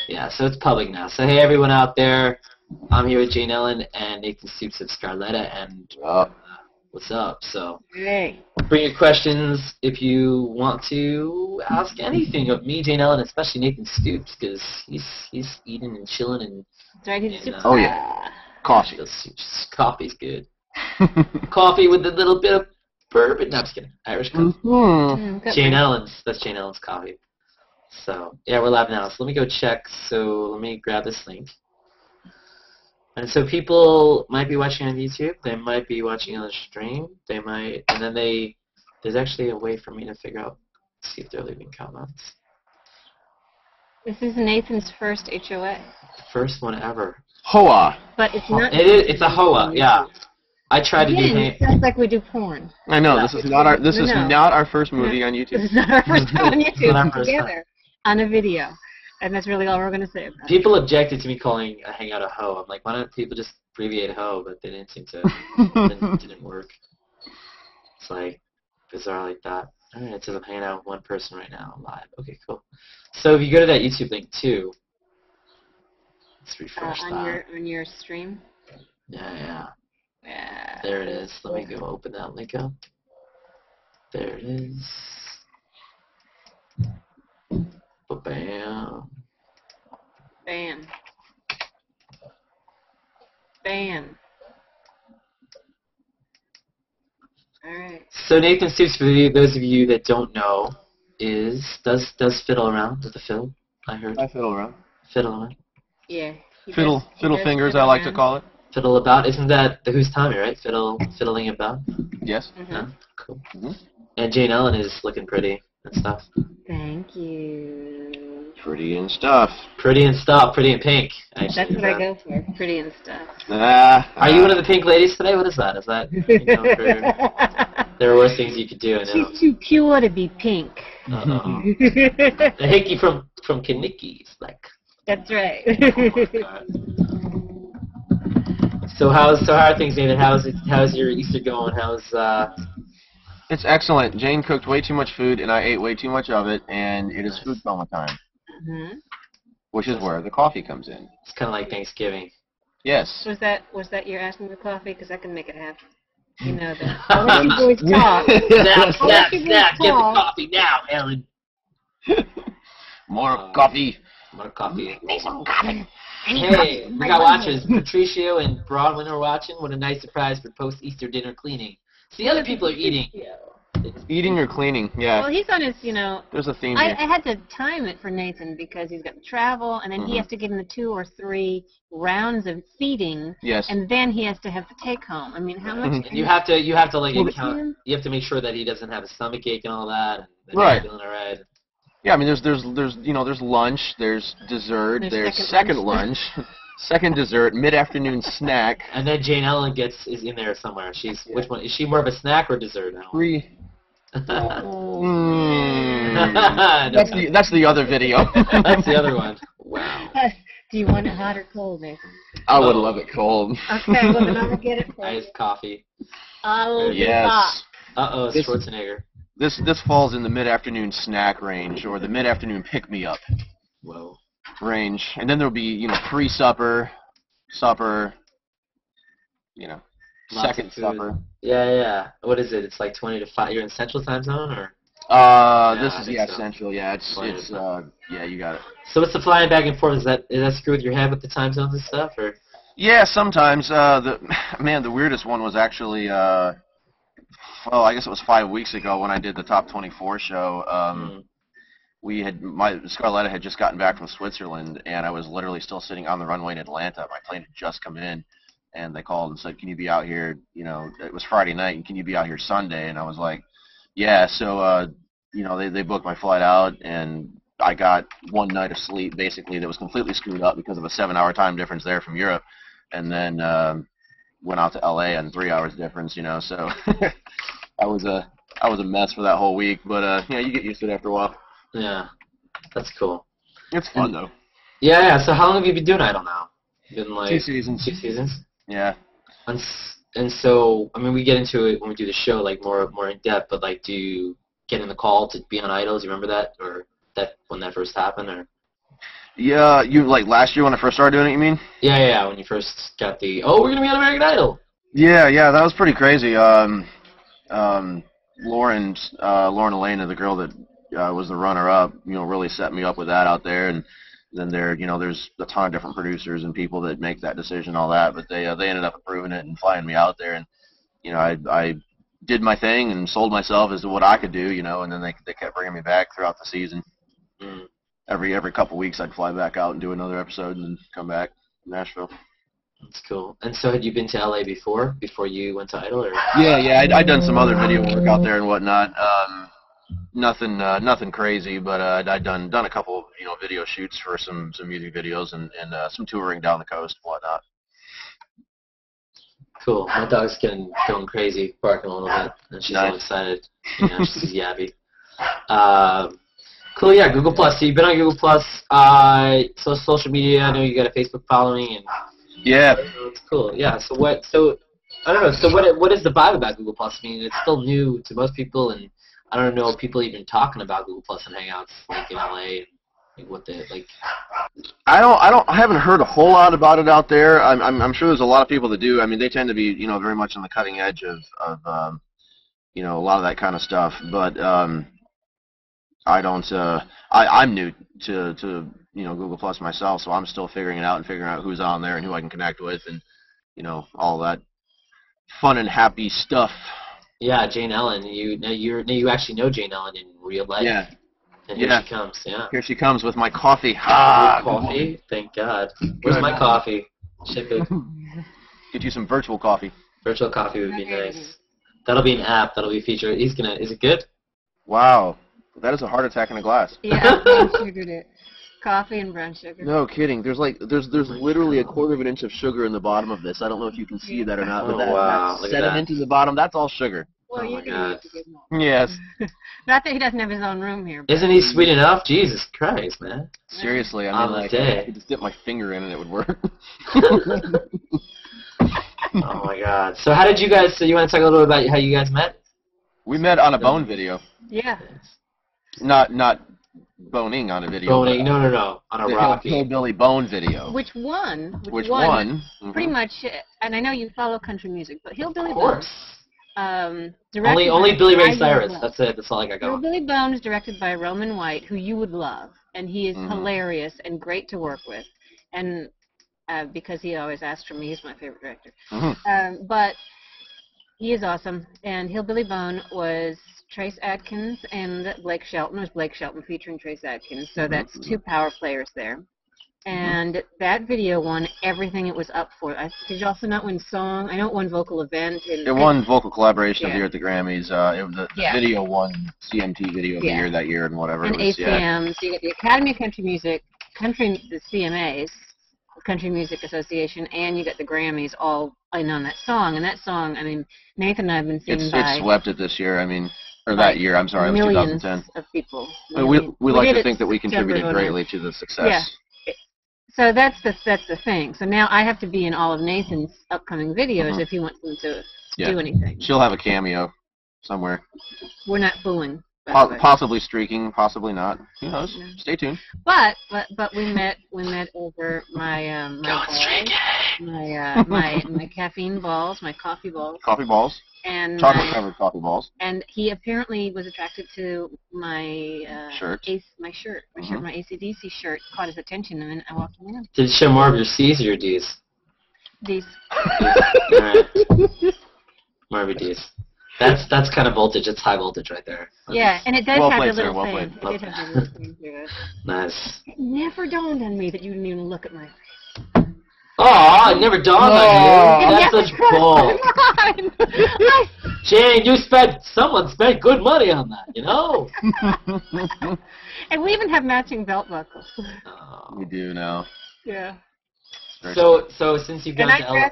Yeah, so it's public now. So hey, everyone out there, I'm here with Jane Ellen and Nathan Stoops of Scarletta, and what's up? So Hey. bring your questions if you want to ask anything of me, Jane Ellen, especially Nathan Stoops, because he's eating and chilling and. That's right, he's super. Oh yeah, coffee. Coffee's good. Coffee with a little bit of bourbon. No, I'm just kidding. Irish coffee. Jane Ellen's. That's Jane Ellen's coffee. So, yeah, we're live now. So let me go check. So let me grab this link. And so people might be watching on YouTube. They might be watching on the stream. They might, and then there's actually a way for me to figure out, see if they're leaving comments. This is Nathan's first HOA. First one ever. Hoa. But it's not. It's a Hoa, yeah. I tried to do. It sounds like we do porn. I know, this is not our not our first movie on YouTube. This is not our first time on YouTube together on a video. And that's really all we're going to say about it. People objected to me calling a hangout a hoe. I'm like, why don't people just abbreviate hoe? But they didn't seem to. It didn't work. It's like bizarre like that. All right, it says I'm hanging out with one person right now live. Okay, cool. So if you go to that YouTube link too, let's refresh that. On your stream. Yeah. Yeah. There it is. Let me go open that link up. There it is. Bam. Bam. Bam. All right. So Nathan Stoops, for those of you that don't know, does fiddle around with the fiddle. I heard. I fiddle around. Fiddle around. Yeah. Fiddle fingers, I like to call it. Fiddle about. Isn't that the Who's Tommy, right? Fiddling about. Yes. Yeah, cool. And Jane Ellen is looking pretty and stuff. Thank you. Pretty and stuff. Pretty and stuff. Pretty and pink. Actually. That's what I go for. Pretty and stuff. Are you one of the pink ladies today? What is that? Is that there are worse things you could do? I know. She's too pure to be pink. The hickey from Kanicki's like. That's right. So how are things, Nathan? How's your Easter going? It's excellent. Jane cooked way too much food, and I ate way too much of it, and it is food coma time. Which is where the coffee comes in. It's kind of like Thanksgiving. Yes. Was that your asking for coffee? Because I can make it happen. You know that. I'll let you boys talk. Snap! Get the coffee now, Ellen. More coffee. More coffee. Make some coffee. Hey, we got watchers. Patricio and Broadwin are watching. What a nice surprise for post-Easter dinner cleaning. See, other people are eating. Eating or cleaning, yeah. Well, he's on his, There's a theme here. I had to time it for Nathan because he's got to travel, and then he has to give him the 2 or 3 rounds of feeding. Yes. And then he has to have the take-home. I mean, how much? You have to like count. You have to make sure that he doesn't have a stomach ache and all that. And that right. He's feeling all right. Yeah, I mean, there's lunch, there's dessert, there's second lunch. Second dessert, mid-afternoon snack. And then Jane Ellen is in there somewhere. Which one? Is she more of a snack or dessert now? That's the other video. That's the other one. Wow. Do you want it hot or cold, Nathan? I would love it cold. Okay, well then I'll get it for you. Iced coffee. Oh, yes. Uh-oh, Schwarzenegger. This falls in the mid-afternoon snack range, or the mid-afternoon pick-me-up. Whoa. Range, and then there'll be pre-supper, supper, second supper. Yeah. What is it? It's like 20 to 5. You're in Central Time Zone, or? This is so. Central. Yeah, it's yeah, you got it. So what's the flying back and forth? Is that screw with your head with the time zones and stuff, or? Yeah, sometimes. The weirdest one was actually I guess it was 5 weeks ago when I did the Top 24 show. Scarletta had just gotten back from Switzerland, and I was literally still sitting on the runway in Atlanta. My plane had just come in, and they called and said, "Can you be out here?" It was Friday night, and "Can you be out here Sunday?" And I was like, "Yeah." So, they booked my flight out, and I got one night of sleep basically that was completely screwed up because of a 7-hour time difference there from Europe, and then went out to LA on 3 hours difference. So I was a mess for that whole week, but you get used to it after a while. Yeah, that's cool. It's fun though. Yeah. So how long have you been doing Idol now? Been like 2 seasons. 2 seasons. Yeah. And so, I mean, we get into it when we do the show, like more in depth. But like, do you get in the call to be on Idol? Do you remember that, or that when that first happened, or? Yeah, you like last year when I first started doing it, you mean? Yeah, when you first got the, oh, we're going to be on American Idol. Yeah, that was pretty crazy. Lauren Elena, the girl that was the runner-up, really set me up with that out there, and then there's a ton of different producers and people that make that decision, all that, but they ended up approving it and flying me out there, and I did my thing and sold myself as to what I could do, and then they kept bringing me back throughout the season. Mm. Every couple weeks I'd fly back out and do another episode and then come back to Nashville. That's cool. And so had you been to LA before you went to Idol? Or? Yeah, I'd done some other video work out there and whatnot. Nothing crazy, but I'd done a couple of video shoots for some music videos and some touring down the coast and whatnot. Cool. My dog's going crazy, barking a little bit, and she's all excited. She's yappy. Cool. Yeah, Google Plus. So you've been on Google Plus. So social media. I know you got a Facebook following, and yeah, it's cool. Yeah. So I don't know. So what is the vibe about Google Plus? I mean, it's still new to most people, and I don't know people even talking about Google Plus and Hangouts like in LA. Like what they like. I haven't heard a whole lot about it out there. I'm sure there's a lot of people that do. I mean, they tend to be very much on the cutting edge of a lot of that kind of stuff. But I don't. I'm new to Google Plus myself, so I'm still figuring it out and figuring out who's on there and who I can connect with, and all that fun and happy stuff. Yeah, Jane Ellen. You actually know Jane Ellen in real life. Yeah. And here she comes. Yeah. Here she comes with my coffee. Coffee. Thank God. Where's my coffee? Ship it. Get you some virtual coffee. Virtual coffee would be nice. That'll be an app. That'll be featured. Is it good? Wow. That is a heart attack in a glass. Yeah, brown sugared it. Coffee and brown sugar. No kidding. There's literally a quarter of an inch of sugar in the bottom of this. I don't know if you can see that or not, but that sediment in the bottom, that's all sugar. Well, oh my God. Yes. Not that he doesn't have his own room here. Isn't he sweet enough? Jesus Christ, man. Seriously, I mean, I could just dip my finger in and it would work. Oh my God. So how did you guys? So you want to talk a little bit about how you guys met? We met on a Bone video. Yeah. Not boning on a video. Boning? No. On a Rocky. Hillbilly Bone video. Which one? Mm-hmm. Pretty much, and I know you follow country music, but Hillbilly Of Bone. course. Only Billy Ray Cyrus. That's it. That's all I got going. Hillbilly Bone is directed by Roman White, who you would love, and he is hilarious and great to work with, and because he always asks for me, he's my favorite director. But he is awesome, and Hillbilly Bone was Trace Adkins and Blake Shelton. It was Blake Shelton featuring Trace Adkins, so that's two power players there. And that video won everything it was up for. Did you also not win song? I know it won vocal event. It won vocal collaboration of the year at the Grammys. The video won CMT Video of the Year that year and whatever. And it was, ACM. So you get the Academy of Country Music, the CMAs, Country Music Association, and you got the Grammys all in on that song. And that song, I mean, Nathan and I have been singing It swept it this year. I mean, or that year. I'm sorry, it was 2010. Millions of people. We like to think that we contributed greatly to the success. Yeah. So that's the thing. So now I have to be in all of Nathan's upcoming videos if he wants them to do anything. She'll have a cameo somewhere. We're not fooling. Possibly streaking, possibly not. Who knows? No. Stay tuned. But we met over my my caffeine balls, my coffee balls. Coffee balls. And chocolate covered coffee balls. And he apparently was attracted to my shirt. My AC/DC shirt caught his attention, and then I walked him in. Did it show more of your C's or your D's? D's. Alright. More of your D's. That's kind of voltage. It's high voltage right there. Yeah, and it does have played, the little well thing. played. It did have the little thing to it. Nice. It never dawned on me that you didn't even look at my face. Oh, it never dawned on you. That's such bull. Jane, someone spent good money on that, you know? And we even have matching belt buckles. Oh. We do now. Yeah. So since you've gone to LA,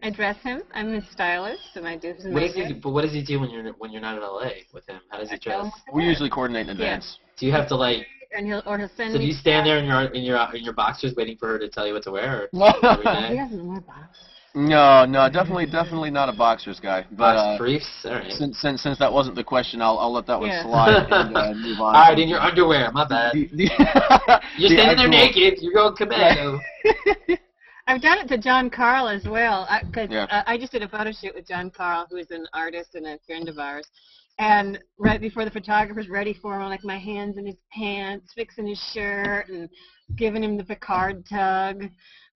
I dress him. I'm his stylist, and I do his makeup. But what does he do when you're not in LA with him? How does he dress? We usually coordinate in advance. Do you have to like? And he'll send So me. do you stand there in your boxers waiting for her to tell you what to wear? He doesn't wear boxers. No, definitely not a boxers guy. But Box briefs. All right. Since that wasn't the question, I'll let that one slide and move on. All right, in your underwear. My bad. You're standing there naked. You're going commando. I've done it to John Carl as well. I just did a photo shoot with John Carl, who is an artist and a friend of ours. And right before the photographer's ready for him, like my hands in his pants, fixing his shirt, and giving him the Picard tug.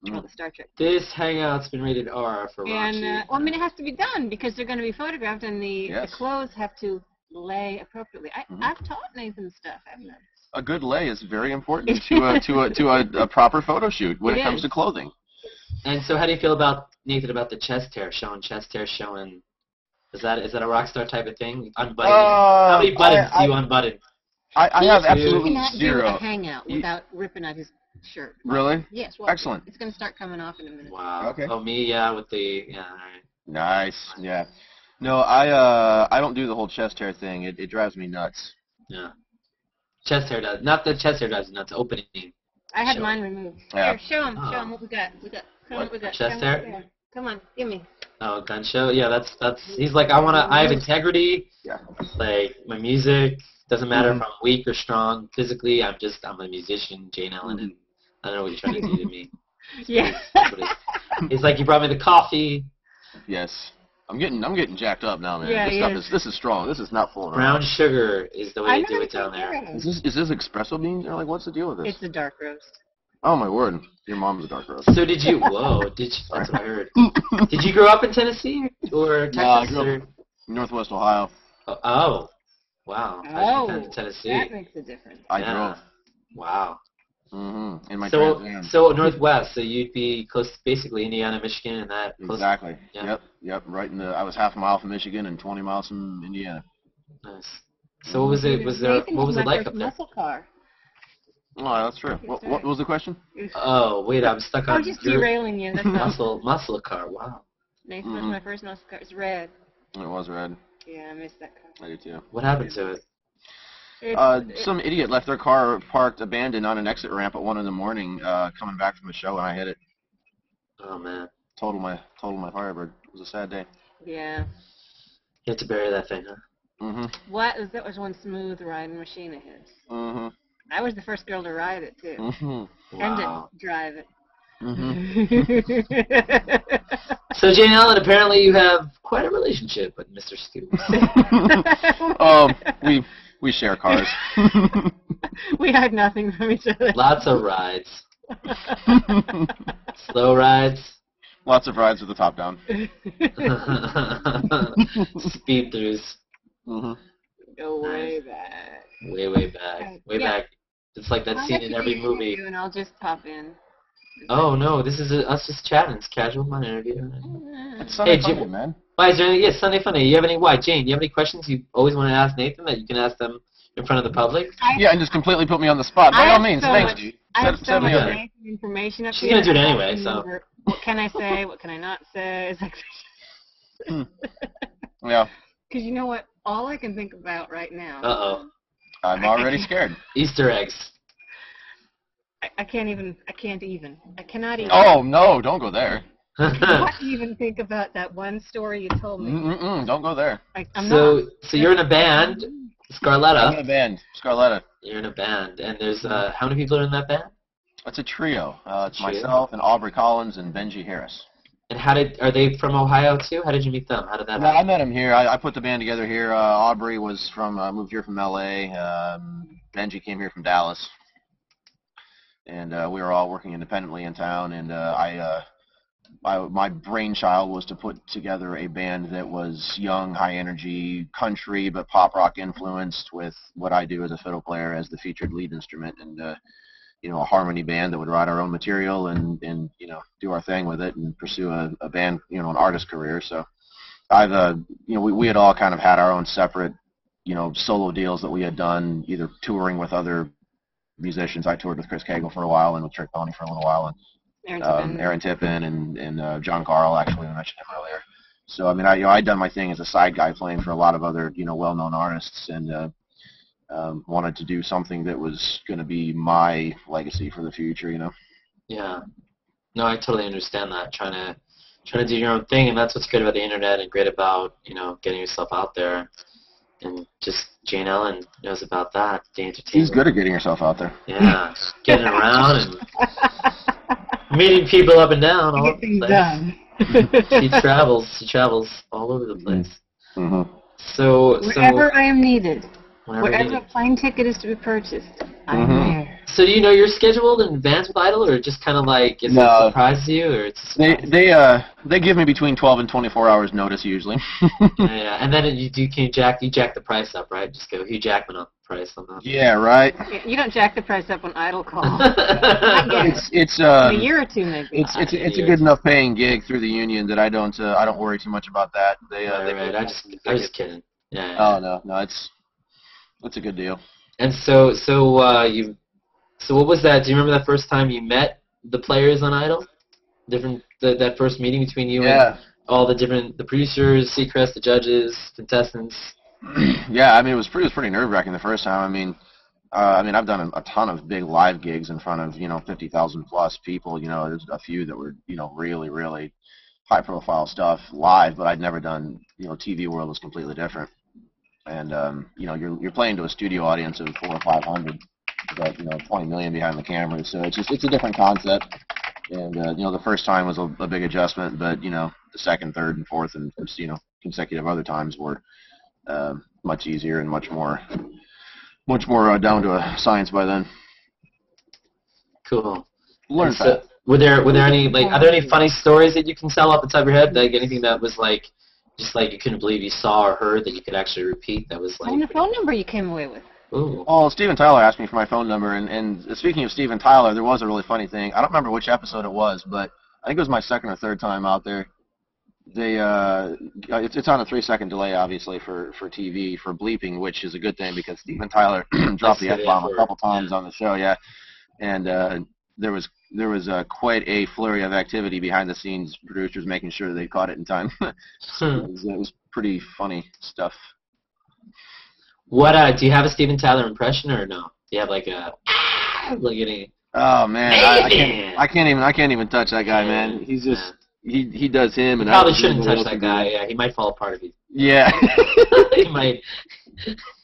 Well, the Star Trek. This hangout's been rated R for raunchy. And well, I mean, it has to be done because they're going to be photographed, and the clothes have to lay appropriately. I've taught Nathan stuff, haven't I? A good lay is very important to a proper photo shoot when it comes to clothing. And so, how do you feel about Nathan about the chest hair showing? Is that a rock star type of thing? Unbuttoning. How many buttons do you unbutton? I have absolutely zero. Do a hangout without ripping out his shirt. Really? Yes. Well, excellent. It's going to start coming off in a minute. Wow. Okay. Oh, me, with the all right. Nice. Yeah. No, I don't do the whole chest hair thing. It drives me nuts. Yeah. Chest hair does. Not the chest hair drives me nuts. Opening. I had mine removed. Yeah. Here, show him what we got. What we got. Chest hair? Come on, give me. Oh, gun show. Yeah, that's. He's like, I have integrity. Yeah. Like my music doesn't matter if I'm weak or strong physically. I'm a musician, Jane Ellen, and I don't know what you're trying to do to me. Yeah. He's like, you brought me the coffee. Yes. I'm getting jacked up now, man. Yeah, This is strong. This is not full. Brown sugar is the way to do it down there. Is this espresso beans? Or like, what's the deal with this? It's a dark roast. Oh my word! Your mom's a dark roast. So did you? Whoa! That's what I heard. Did you grow up in Tennessee or Texas? No, I grew up in Northwest Ohio. Oh, wow! Oh, Tennessee. that makes a difference. I drove. Wow. In my so Northwest. So you'd be close, to basically Indiana, Michigan, and that. Exactly. Yeah. Yep. Right in the. I was half a mile from Michigan and 20 miles from Indiana. Nice. So what was it? What was it like up there? Muscle car. Oh, that's true. What was the question? Oh, wait, I'm stuck on. I'm just derailing you. That's muscle car. Wow. Nathan was my first muscle car. It's red. It was red. Yeah, I missed that car. I do too. What happened to it? Some idiot left their car parked abandoned on an exit ramp at 1 in the morning, coming back from a show, and I hit it. Oh man. Total my Firebird. It was a sad day. Yeah. You had to bury that thing, huh? That was one smooth riding machine of his. I was the first girl to ride it too, and to drive it. So Jane Ellen, apparently you have quite a relationship with Mr. Stoops. We share cars. We hide nothing from each other. Lots of rides. Slow rides. Lots of rides with the top down. Speed throughs. Go way back. Way back. Way back. It's like that scene in every movie. And I'll just pop in. Oh no, this is us just chatting. It's casual fun interview. It's Sunday Funny, man. Why is there? Yes, Sunday Funny. You have any? Why, Jane? You have any questions you always want to ask Nathan that you can ask them in front of the public? Yeah, and just completely put me on the spot. By all means, thanks. I have so much information up here. She's gonna do it anyway, so. What can I say? What can I not say? It's like. Yeah. Because you know what? All I can think about right now. I'm already scared. Easter eggs. I cannot even. Oh, no, don't go there. I cannot even think about that one story you told me. Don't go there. So you're in a band, Scarletta. I'm in a band, Scarletta. You're in a band, and there's, how many people are in that band? It's a trio. It's myself and Aubrey Collins and Benji Harris. And are they from Ohio too? How did you meet them? How did that happen? I met them here. I put the band together here. Aubrey was moved here from L.A. Benji came here from Dallas. And we were all working independently in town. And my brainchild was to put together a band that was young, high-energy, country, but pop rock influenced with what I do as a fiddle player as the featured lead instrument. And a harmony band that would write our own material and do our thing with it and pursue a band, an artist career. So I've, we had all kind of had our own separate, solo deals that we had done, either touring with other musicians. I toured with Chris Cagle for a while and with Trick Pony for a little while, and Aaron Tippin and John Carl, actually, we mentioned him earlier. So, I mean, I'd done my thing as a side guy playing for a lot of other, well-known artists, and wanted to do something that was going to be my legacy for the future, Yeah. No, I totally understand that. Trying to trying to do your own thing, and that's what's great about the internet and great about, you know, getting yourself out there. And just Jane Ellen knows about that, the entertainment. She's good at getting herself out there. Yeah, getting around and meeting people up and down. All Get things done. She travels all over the place. Mm-hmm. So wherever I am needed, wherever a plane ticket is to be purchased, I'm there. So do you know you're scheduled in advance with Idol, or just kind of like it surprises you, or it's they give me between 12 and 24 hours notice usually. yeah, and then you jack the price up, right? Just go Hugh Jackman up the price on that. Yeah, right. You don't jack the price up when Idol calls. It's in a year or two maybe. It's a good enough paying gig through the union that I don't worry too much about that. Right. I just kidding. Yeah. Oh no, it's a good deal. And so what was that? Do you remember that first time you met the players on Idol? That first meeting between you and all the producers, Seacrest, the judges, contestants. Yeah, I mean it was pretty nerve-wracking the first time. I mean I've done a ton of big live gigs in front of 50,000 plus people. There's a few that were really really high-profile stuff live, but I'd never done. TV world was completely different. And you're playing to a studio audience of 400 or 500, but 20 million behind the camera. So it's a different concept. And the first time was a big adjustment, but the second, third, and fourth, and consecutive other times were much easier and much more down to a science by then. Cool. Learn so, were there any are there any funny stories that you can tell off the top of your head? Like anything that was just like you couldn't believe you saw or heard that you could actually repeat that was like... And the phone number you came away with. Ooh. Oh, Steven Tyler asked me for my phone number, and speaking of Steven Tyler, there was a really funny thing. I don't remember which episode it was, but I think it was my second or third time out there. It's on a 3-second delay, obviously, for TV, for bleeping, which is a good thing because Steven Tyler dropped the F-bomb a couple times on the show, yeah. And there was quite a flurry of activity behind the scenes, producers making sure they caught it in time. It was pretty funny stuff. What do you have a Steven Tyler impression or no? Do you have like any? Oh man, I can't even touch that guy, man. He's just he does him, and you probably shouldn't touch that guy. Yeah, he might fall apart if you. Yeah. He might.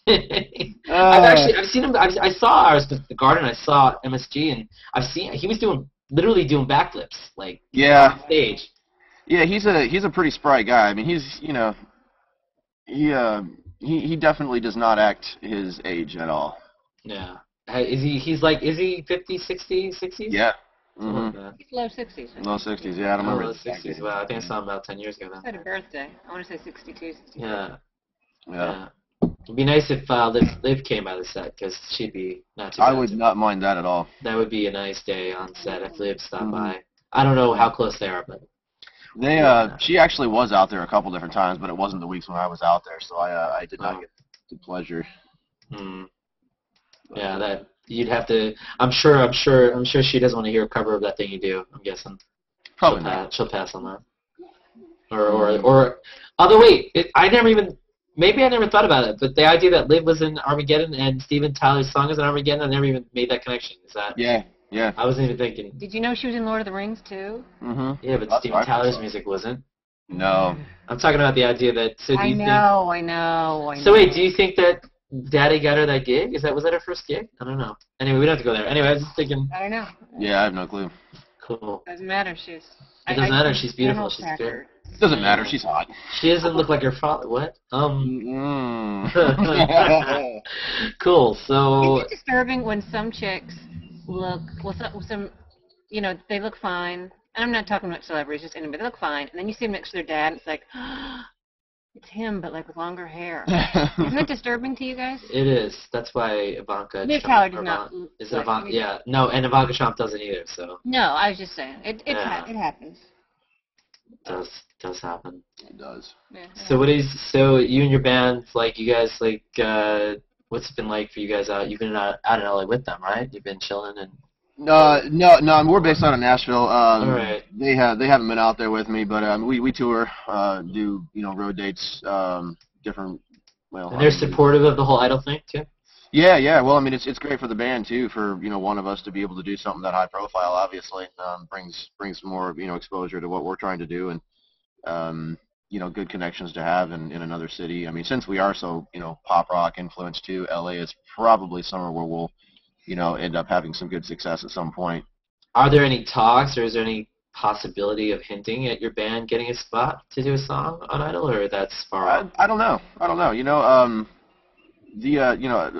I've seen him. I was at the Garden. I saw MSG, and he was literally doing backflips on stage. Yeah, he's a pretty spry guy. I mean, he definitely does not act his age at all. Yeah. Is he 50, 60, 60s? Yeah. Mm-hmm. He's low 60s. Low 60s, yeah. I don't remember. Low 60s. Well, I think I saw him about 10 years ago. He had a birthday. I want to say 62, 63. Yeah. It'd be nice if Liv came by the set, because she'd be not too bad. I would not mind that at all. That would be a nice day on set if Liv stopped by. I don't know how close they are, but... She actually was out there a couple different times, but it wasn't the weeks when I was out there, so I did not get the pleasure. Yeah, that you'd have to. I'm sure she doesn't want to hear a cover of that thing you do. I'm guessing. Probably not. She'll pass on that. Or although wait, I never thought about it, but the idea that Liv was in Armageddon and Steven Tyler's song is in Armageddon, I never even made that connection. Is that? Yeah. I wasn't even thinking. Did you know she was in Lord of the Rings too? Mm-hmm. Yeah, but Steven Tyler's music wasn't. No. I'm talking about the idea that. So do you I know. So wait, do you think that Daddy got her that gig? Was that her first gig? I don't know. Anyway, we don't have to go there. Anyway, I was just thinking. I don't know. Yeah, I have no clue. Cool. Doesn't matter. It doesn't matter. She's beautiful. She's good. Doesn't matter. She's hot. She doesn't look like her father. What? Cool. So. Is it disturbing when some chicks look they look fine, and I'm not talking about celebrities, just anybody. They look fine, and then you see them next to their dad, and it's like, it's him, but like with longer hair. Isn't it disturbing to you guys? It is. That's why Ivanka. Liv Tyler does not. Is it Ivanka? Yeah. No, and Ivanka Trump doesn't either. So. No, I was just saying it happens. It does happen. It does. Yeah, so you and your band, you guys what's it been like for you guys out? You've been out in LA with them, right? You've been chilling and. No. We're based out of Nashville. All right. They haven't been out there with me, but we tour, do road dates, different. Well. And they're supportive of the whole Idol thing too. Yeah. Well, I mean, it's great for the band too, for one of us to be able to do something that high profile. Obviously, brings more exposure to what we're trying to do, and good connections to have in another city. I mean, since we are so, pop rock influenced too, LA is probably somewhere where we'll, end up having some good success at some point. Are there any talks, or is there any possibility of hinting at your band getting a spot to do a song on Idol, or that's far off? I don't know.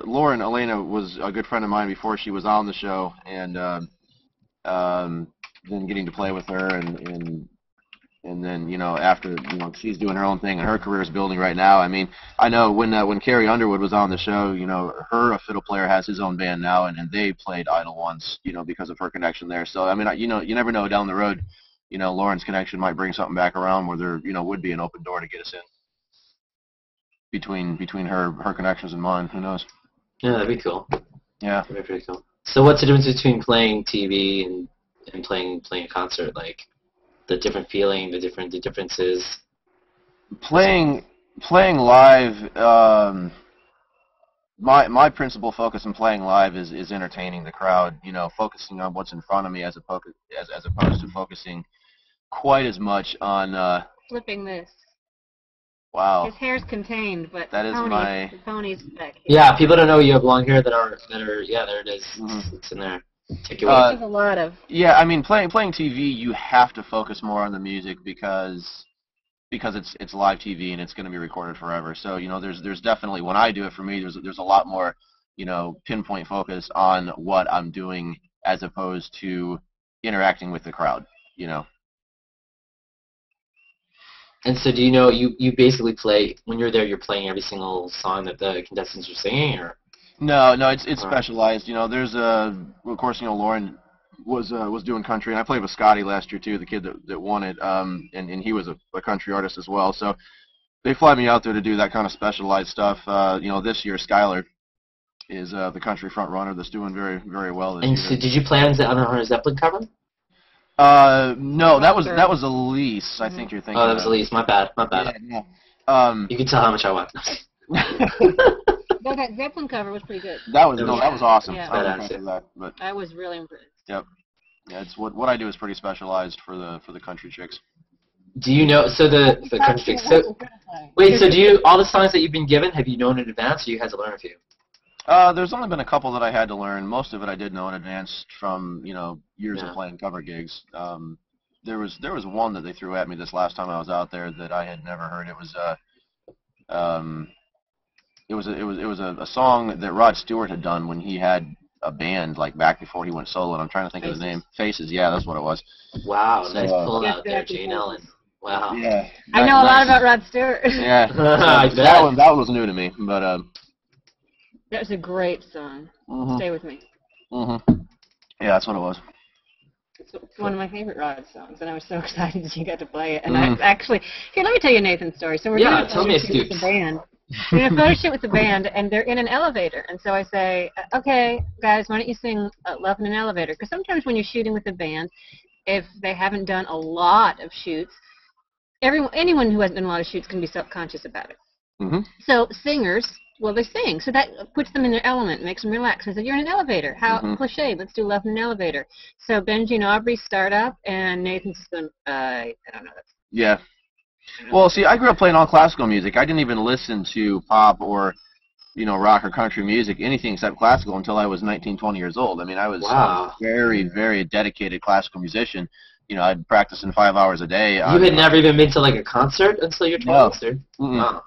Lauren Elena was a good friend of mine before she was on the show, and then getting to play with her, and then after she's doing her own thing and her career is building right now. I mean, I know when Carrie Underwood was on the show, her fiddle player has his own band now, and they played Idol once, because of her connection there. So I mean, you never know down the road, Lauren's connection might bring something back around where there would be an open door to get us in between her connections and mine. Who knows? Yeah, that'd be cool. Yeah, that'd be pretty cool. So what's the difference between playing TV and playing a concert? Like, the different feeling, the differences. Playing live. My principal focus in playing live is entertaining the crowd. Focusing on what's in front of me as opposed to focusing quite as much on. Flipping this. Wow. His hair's contained, but that is the pony's back here. Yeah, people don't know you have long hair that are yeah, there it is. Mm-hmm. It's in there. Take it away. There's a lot of. Yeah, I mean, playing TV, you have to focus more on the music because it's live TV and it's going to be recorded forever. So there's definitely, when I do it, for me, there's a lot more pinpoint focus on what I'm doing as opposed to interacting with the crowd. And so do you basically play, when you're there, you're playing every single song that the contestants are singing, or? No, it's specialized. There's of course, Lauren was doing country, and I played with Scotty last year too, the kid that won it, and he was a country artist as well. So they fly me out there to do that kind of specialized stuff. This year Skylar is the country front runner that's doing very, very well this year. And so did you play on her Zeppelin cover? No, that was Elise. I think you're thinking. Oh, that was Elise. My bad. Yeah. You can tell how much I want. No, that Zeppelin cover was pretty good. That was awesome. Yeah. I was impressed with that, but I was really impressed. Yep. Yeah, it's what I do is pretty specialized for the country chicks. Do you know? So the country chicks. So wait. So do you, all the songs that you've been given, have you known in advance, or you had to learn a few? There's only been a couple that I had to learn. Most of it I did know in advance from years of playing cover gigs. There was one that they threw at me this last time I was out there that I had never heard. It was a song that Rod Stewart had done when he had a band, like back before he went solo, and I'm trying to think of the name. Faces, yeah, that's what it was. Wow, nice pull out there, Jane Ellen. Wow. Yeah. I know a lot about Rod Stewart. Yeah. that one was new to me, but that was a great song. Mm-hmm. Stay With Me. Mm-hmm. Yeah, that's what it was. It's one of my favorite Rod songs, and I was so excited that you got to play it. And I actually, here, let me tell you Nathan's story. So we're doing a photo shoot with the band. We're doing a photo shoot with the band, and they're in an elevator. And so I say, okay, guys, why don't you sing Love in an Elevator? Because sometimes when you're shooting with the band, if they haven't done a lot of shoots, anyone who hasn't done a lot of shoots can be self-conscious about it. Mm-hmm. So singers, well, they sing. So that puts them in their element, makes them relax. I said, you're in an elevator. How cliche. Let's do Love in an Elevator. So Benji and Aubrey start up, and Nathan's I don't know. Yeah. Well, see, I grew up playing all classical music. I didn't even listen to pop or, rock or country music, anything except classical, until I was 19, 20 years old. I mean, I was a very, very dedicated classical musician. I'd practice in 5 hours a day. You had never even been to, like, a concert until your 20s, dude? Wow.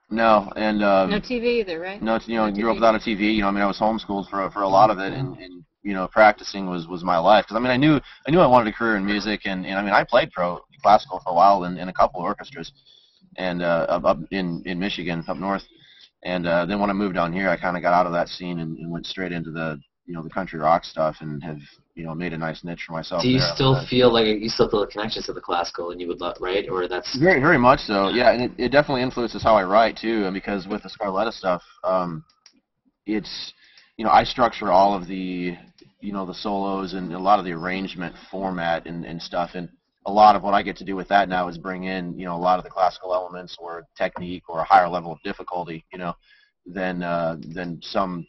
No, and no TV either, right? No, grew up without a TV. I was homeschooled for a lot of it, and practicing was my life. Because I knew I wanted a career in music, and I played pro classical for a while in a couple of orchestras, and up in Michigan, up north. And then when I moved down here, I kind of got out of that scene and went straight into the the country rock stuff, and have made a nice niche for myself. Do you still feel like a connection to the classical, and you would love, right? Or that's very, very much so. Yeah, and it definitely influences how I write too. And because with the Scarletta stuff, it's I structure all of the the solos and a lot of the arrangement format and stuff, and a lot of what I get to do with that now is bring in a lot of the classical elements or technique or a higher level of difficulty than some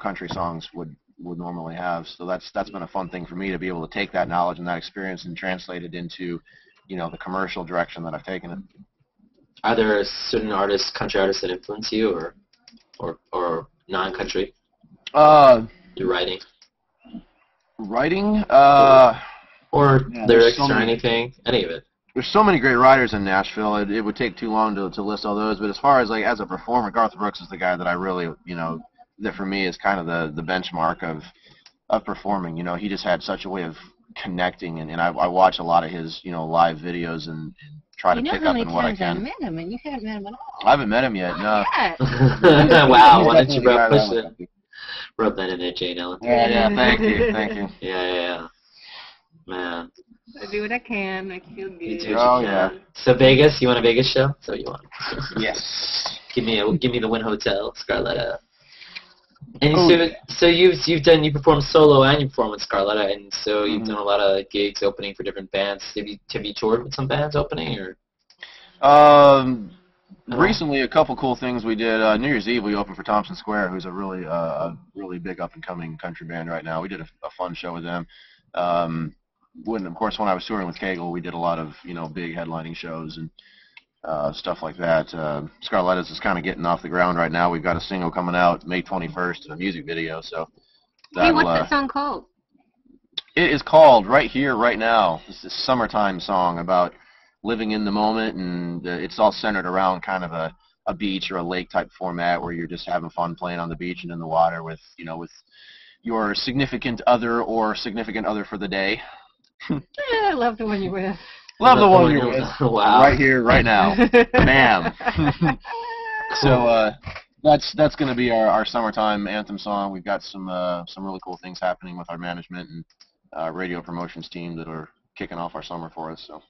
country songs would normally have. So that's been a fun thing for me to be able to take that knowledge and that experience and translate it into the commercial direction that I've taken it. Are there certain artists, country artists, that influence you, or non-country? Your writing. Writing? Or lyrics or anything? Any of it. There's so many great writers in Nashville. It would take too long to list all those. But as far as like as a performer, Garth Brooks is the guy that I really, that for me is kind of the benchmark of performing. He just had such a way of connecting, and I watch a lot of his live videos and try to pick up on what I can. I met him, and you haven't met him at all. I haven't met him yet. No. Wow, why don't you rub that in there, Jane Ellen? Yeah. Thank you. Yeah. Man. I do what I can. I feel good. You do what you can. So Vegas, you want a Vegas show? That's what you want. Yes. Give me the Wynn Hotel, Scarletta. And so you perform solo and you perform with Scarletta, and so you've done a lot of gigs opening for different bands. Have you toured with some bands opening or? Recently, a couple cool things we did. New Year's Eve, we opened for Thompson Square, who's a really big up and coming country band right now. We did a fun show with them. When I was touring with Cowell, we did a lot of big headlining shows and stuff like that. Scarletta's is kind of getting off the ground right now. We've got a single coming out May 21st and a music video. So hey, what's that song called? It is called Right Here, Right Now. It's a summertime song about living in the moment, and it's all centered around kind of a beach or a lake type format where you're just having fun playing on the beach and in the water with your significant other or significant other for the day. I love the one you're with. Love the one you're with. Wow. Right here, right now. Bam. So that's going to be our summertime anthem song. We've got some really cool things happening with our management and radio promotions team that are kicking off our summer for us. So.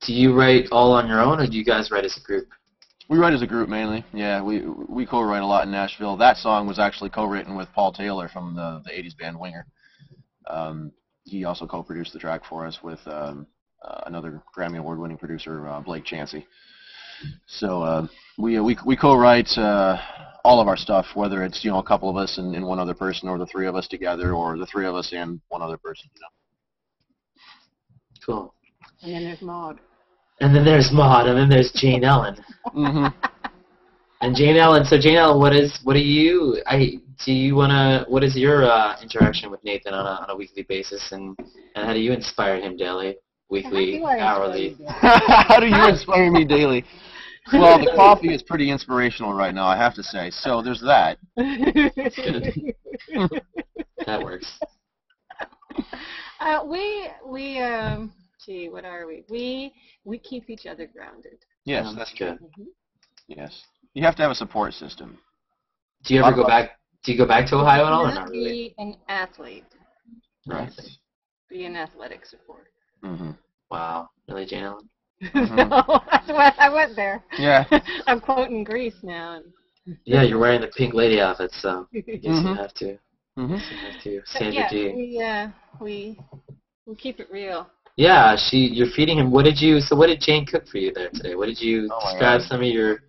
Do you write all on your own, or do you guys write as a group? We write as a group mainly. Yeah, we co-write a lot in Nashville. That song was actually co-written with Paul Taylor from the 80s band Winger. He also co-produced the track for us with another Grammy Award-winning producer, Blake Chansey. So we co-write all of our stuff, whether it's a couple of us and one other person, or the three of us together, or the three of us and one other person. Cool. And then there's Maud. And then there's Maud, and then there's Jane Ellen. And Jane Ellen. So Jane Ellen, what is your interaction with Nathan on a weekly basis, and how do you inspire him daily, weekly, hourly? How do you inspire me daily? Well, the coffee is pretty inspirational right now, I have to say. So there's that. Good. That works. What are we? We keep each other grounded. Yes, that's good. Yes, you have to have a support system. Do you ever go back? Do you go back to Ohio at all, or not really? Be an athlete. Right. Be an athletic support. Wow, really, Jane Ellen? No, that's what I went there. Yeah. I'm quoting Grease now. Yeah, you're wearing the pink lady outfit, so I guess you have to. You have to. Sandra D. We keep it real. Yeah, you're feeding him. What did Jane cook for you there today? What did you describe some of your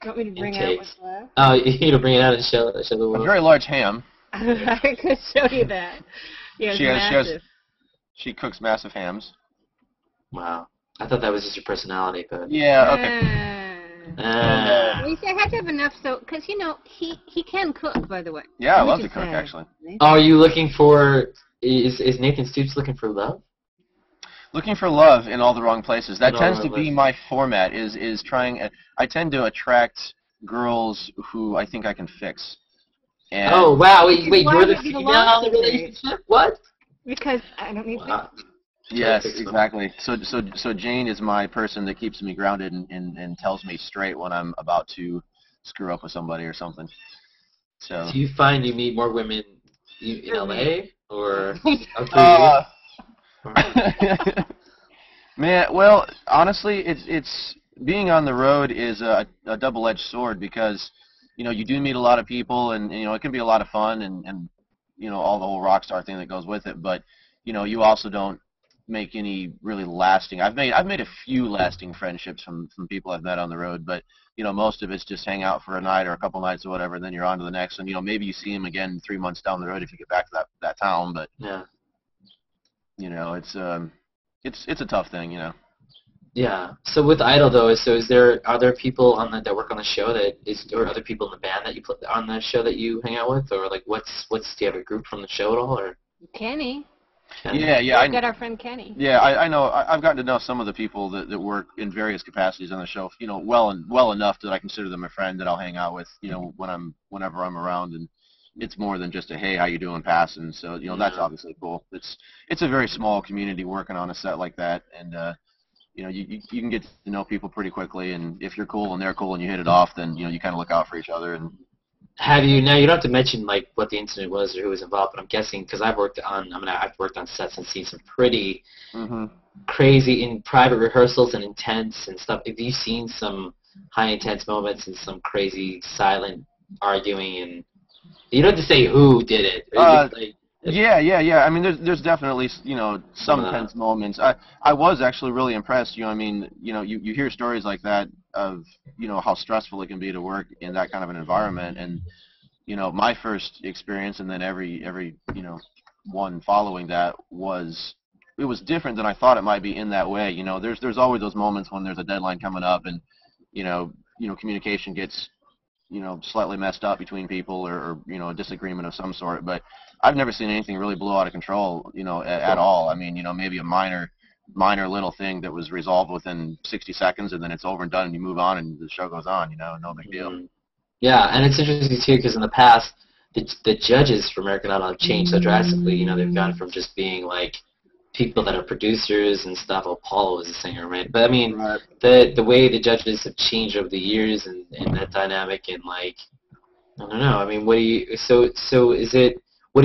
You want me to bring it out what's left? Oh, you need to bring it out and show the world. A very large ham. I could show you that. Yeah, she cooks massive hams. Wow. I thought that was just your personality, but... Yeah, okay. I had to have enough, because, he can cook, by the way. Yeah, I love to cook, actually. Oh, are you looking for... Is Nathan Stoops looking for love? Looking for love in all the wrong places. That tends to be my format, is trying... I tend to attract girls who I think I can fix. And oh, wow. Wait, you're the female in the relationship? What? Because I don't need to... Yes, exactly. So Jane is my person that keeps me grounded and tells me straight when I'm about to screw up with somebody or something. So. Do you find you meet more women in LA or? Man, well, honestly, it's being on the road is a double-edged sword because you do meet a lot of people and it can be a lot of fun and all the whole rock star thing that goes with it, but you also don't make any really lasting. I've made a few lasting friendships from people I've met on the road, but most of it's just hang out for a night or a couple nights or whatever, and then you're on to the next, and maybe you see him again 3 months down the road if you get back to that town, but yeah, it's a tough thing, Yeah. So with Idol though, are there people on that work on the show or other people in the band that you play on the show that you hang out with, or like do you have a group from the show at all, or? Kenny. Yeah. We've got our friend Kenny. Yeah, I know. I've gotten to know some of the people that work in various capacities on the show. Well enough that I consider them a friend that I'll hang out with. Whenever I'm around, and it's more than just a hey, how you doing, pass. And so that's obviously cool. It's a very small community working on a set like that, and you can get to know people pretty quickly. And if you're cool and they're cool and you hit it off, then you kind of look out for each other. And now you don't have to mention like what the incident was or who was involved, but I'm guessing because I've worked on sets and seen some pretty crazy in private rehearsals and intense and stuff. Have you seen some high intense moments and some crazy silent arguing? And you don't have to say who did it. Yeah. I mean, there's definitely some tense moments. I was actually really impressed. You hear stories like that of how stressful it can be to work in that kind of an environment. And my first experience, and then every one following that was different than I thought it might be in that way. There's always those moments when there's a deadline coming up, and communication gets slightly messed up between people, or a disagreement of some sort. But I've never seen anything really blow out of control, at all. I mean, maybe a minor little thing that was resolved within 60 seconds, and then it's over and done, and you move on, and the show goes on. No big deal. Yeah, and it's interesting too because in the past, the judges for American Idol have changed so drastically. They've gone from just being like people that are producers and stuff. Well, Paul was a singer, right? But I mean, right. the way the judges have changed over the years and that dynamic, and like, I don't know. I mean, what do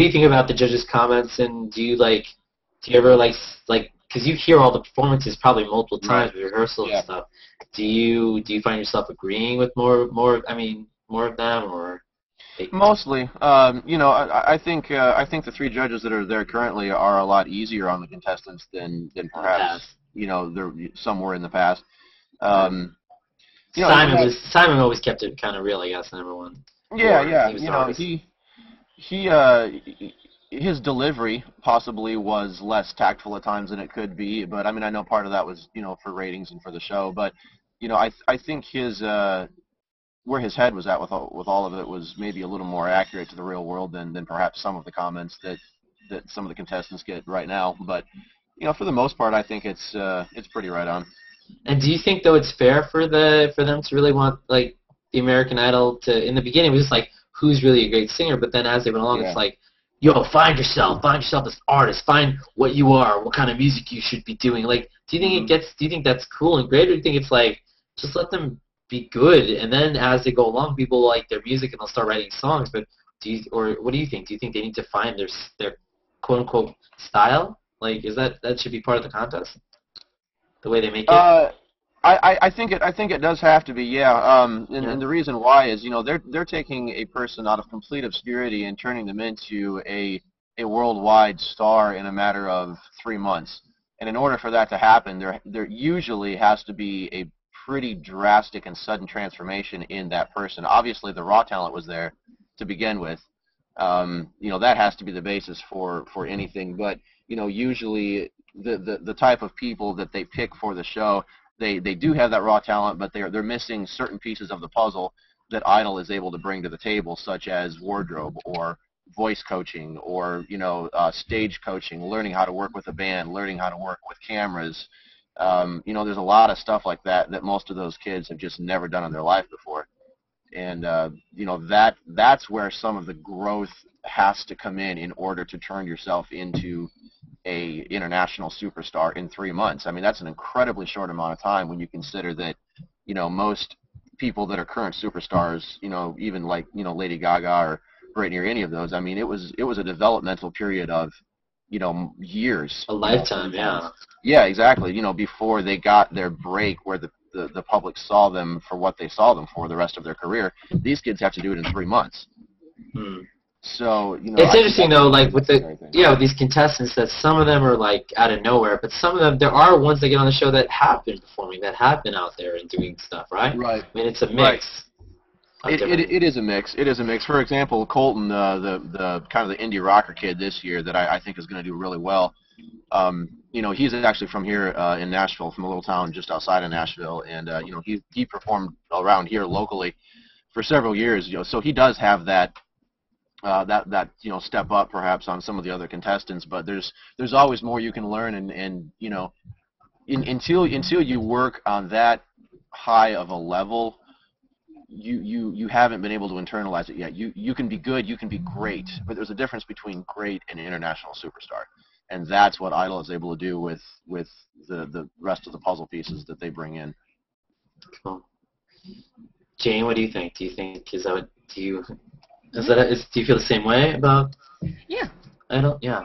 you think about the judges' comments? And do you ever like because you hear all the performances probably multiple times with rehearsal and stuff. Do you find yourself agreeing with more of them, or? Mostly. I think the three judges that are there currently are a lot easier on the contestants than perhaps some were in the past. Simon always kept it kind of real, I guess, number one. Yeah. His delivery possibly was less tactful at times than it could be, but I mean, I know part of that was for ratings and for the show, but I think his where his head was at with all of it was maybe a little more accurate to the real world than perhaps some of the comments that some of the contestants get right now. But for the most part, I think it's pretty right on. And do you think though it's fair for them to really want like the American Idol to? In the beginning, it was just like who's really a great singer, but then as they went along, it's like, yo, find yourself as artist, find what you are, what kind of music you should be doing. Like, do you think that's cool and great, or do you think it's like just let them be good, and then as they go along, people like their music and they'll start writing songs? But what do you think? Do you think they need to find their quote unquote style? Like, is that should be part of the contest? The way they make it? I think it does have to be, yeah. And the reason why is, they're taking a person out of complete obscurity and turning them into a worldwide star in a matter of 3 months. And in order for that to happen, there usually has to be a pretty drastic and sudden transformation in that person. Obviously, the raw talent was there to begin with. That has to be the basis for anything. But usually the type of people that they pick for the show, they do have that raw talent, but they're missing certain pieces of the puzzle that Idol is able to bring to the table, such as wardrobe or voice coaching or stage coaching, learning how to work with a band, learning how to work with cameras. There's a lot of stuff like that most of those kids have just never done in their life before. And that's where some of the growth has to come in order to turn yourself into a international superstar in 3 months. I mean, that's an incredibly short amount of time when you consider that, most people that are current superstars, even like, Lady Gaga or Britney or any of those, I mean, it was a developmental period of, years. A lifetime, yeah. Yeah, exactly. Before they got their break where the public saw them for what they saw them for the rest of their career. These kids have to do it in 3 months. So, it's interesting though, like with with these contestants, that some of them are like out of nowhere, but some of them, there are ones that get on the show that have been performing, that have been out there and doing stuff, right? Right. I mean, it's a mix. Right. It is a mix. It is a mix. For example, Colton, the kind of the indie rocker kid this year that I think is going to do really well. he's actually from here in Nashville, from a little town just outside of Nashville, and he performed around here locally for several years. So he does have that step up perhaps on some of the other contestants, but there's always more you can learn, and until you work on that high of a level, you haven't been able to internalize it yet. You can be good, you can be great, but there's a difference between great and international superstar. And that's what Idol is able to do with the rest of the puzzle pieces that they bring in. Cool. Jane, what do you think? Do you feel the same way about? Yeah. Idol? Yeah.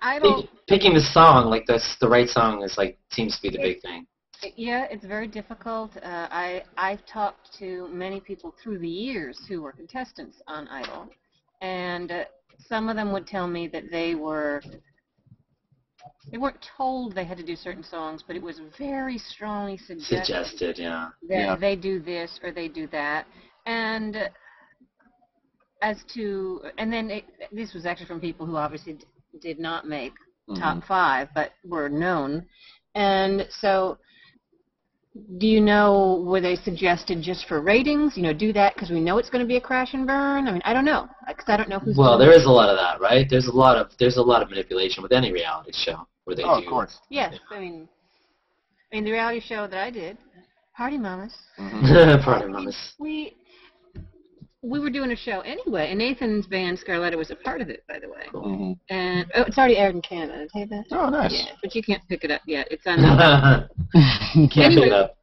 Idol. Picking the song, like the right song, is seems to be the big thing. Yeah, it's very difficult. I've talked to many people through the years who were contestants on Idol, and some of them would tell me that they weren't told they had to do certain songs, but it was very strongly suggested yeah. that they do this or they do that. And this was actually from people who obviously did not make top 5, but were known. And so, do you know, were they suggested just for ratings? Do that because we know it's going to be a crash and burn? I mean, I don't know, because I don't know who's. Well, there is a lot of that, right? There's a lot of manipulation with any reality show where they do. Of course. Yes, I mean, the reality show that I did, Party Mamas. Party Mamas. We were doing a show anyway, and Nathan's band Scarletta was a part of it, by the way. Cool. And it's already aired in Canada. Did I tell you that? Oh, nice. Yeah, but you can't pick it up yet. It's on. You can't pick it up.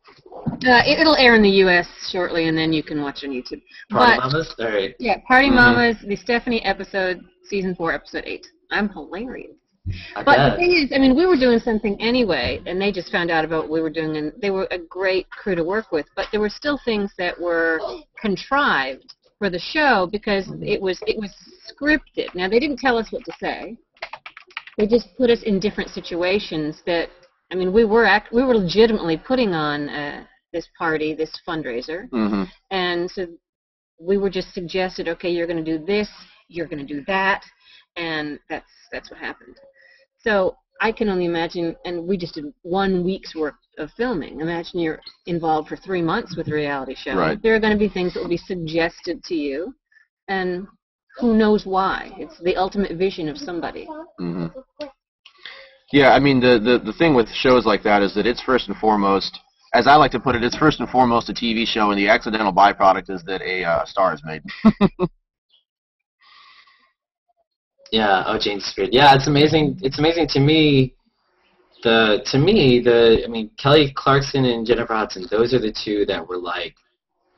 It'll air in the U.S. shortly, and then you can watch it on YouTube. Party Mamas? All right. Yeah, Party Mamas, the Stephanie episode, Season 4, Episode 8. I'm hilarious. But the thing is, we were doing something anyway, and they just found out about what we were doing, and they were a great crew to work with, but there were still things that were contrived for the show because it was scripted. Now, they didn't tell us what to say. They just put us in different situations that, we were legitimately putting on this party, this fundraiser, and so we were just suggested, okay, you're going to do this, you're going to do that, and that's what happened. So I can only imagine, and we just did 1 week's work of filming. Imagine you're involved for 3 months with a reality show. Right. There are going to be things that will be suggested to you, and who knows why. It's the ultimate vision of somebody. Yeah, the thing with shows like that is that it's first and foremost, as I like to put it, it's first and foremost a TV show, and the accidental byproduct is that a star is made. Yeah. Oh, Jane's Spirit. Yeah, it's amazing. It's amazing to me. Kelly Clarkson and Jennifer Hudson. Those are the two that were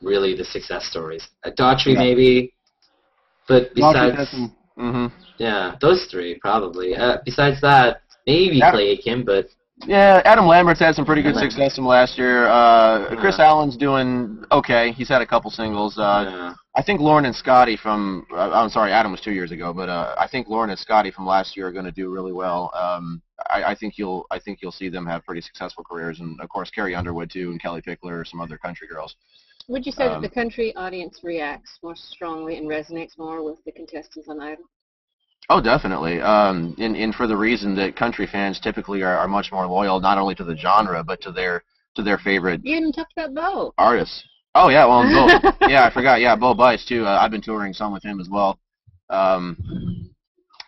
really the success stories. Daughtry maybe, but besides, yeah, those three probably. Besides that, maybe Clay Aiken, but. Yeah, Adam Lambert's had some pretty good success from last year. Chris Allen's doing okay. He's had a couple singles. I think Lauren and Scotty from I'm sorry, Adam was 2 years ago, but I think Lauren and Scotty from last year are going to do really well. I think you'll see them have pretty successful careers, and of course Carrie Underwood too, and Kelly Pickler, some other country girls. Would you say that the country audience reacts more strongly and resonates more with the contestants on Idol? Oh, definitely. And for the reason that country fans typically are much more loyal, not only to the genre, but to their favorite. You hadn't talked about Bo. Artists. Oh yeah, well, Bo. Yeah, I forgot. Yeah, Bo Bice too. I've been touring some with him as well.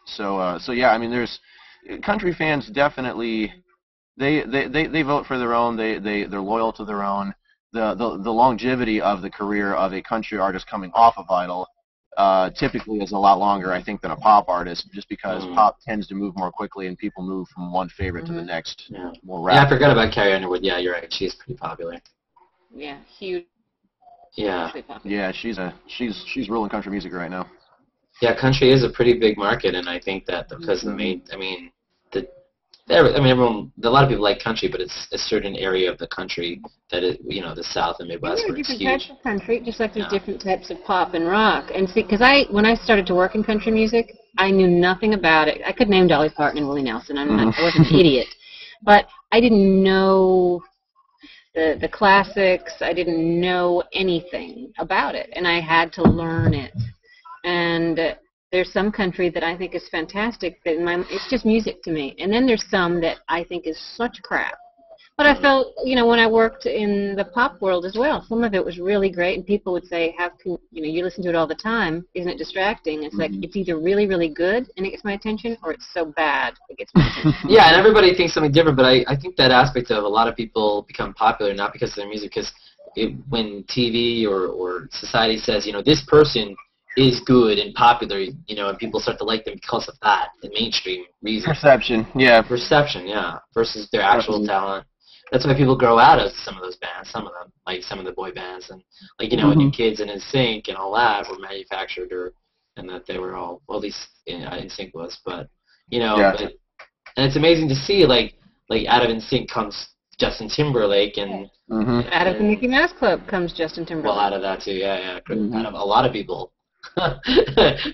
So yeah, there's country fans definitely. They vote for their own. They're loyal to their own. The longevity of the career of a country artist coming off of Idol. Typically is a lot longer, I think, than a pop artist, just because pop tends to move more quickly and people move from one favorite to the next. Yeah. More rapid. Yeah, I forgot about Carrie Underwood. Yeah, you're right. She's pretty popular. Yeah, huge. Yeah. Yeah, she's ruling country music right now. Yeah, country is a pretty big market, and I think that because the main, everyone, a lot of people like country, but it's a certain area of the country that is, the South and Midwest, where it's huge. Different types of country, just like there's different types of pop and rock. And see, because when I started to work in country music, I knew nothing about it. I could name Dolly Parton and Willie Nelson. I wasn't an idiot, but I didn't know the classics. I didn't know anything about it, and I had to learn it. And There's some country that I think is fantastic. That it's just music to me. And then there's some that I think is such crap. But I felt, when I worked in the pop world as well, some of it was really great, and people would say, "How can you listen to it all the time? Isn't it distracting?" It's like it's either really, really good and it gets my attention, or it's so bad it gets my attention. Yeah, and everybody thinks something different, but I think that aspect of a lot of people become popular not because of their music, because when TV or society says, this person is good and popular, and people start to like them because of that, the mainstream reason. Perception, yeah. Perception, yeah, versus their actual talent. That's why people grow out of some of those bands, some of them, like some of the boy bands, and like New Kids and NSYNC and all that were manufactured, and that they were all, well, at least NSYNC was, but and it's amazing to see like out of NSYNC comes Justin Timberlake, and out of the Mickey Mouse Club comes Justin Timberlake. Well, out of that too, yeah. Out of a lot of people.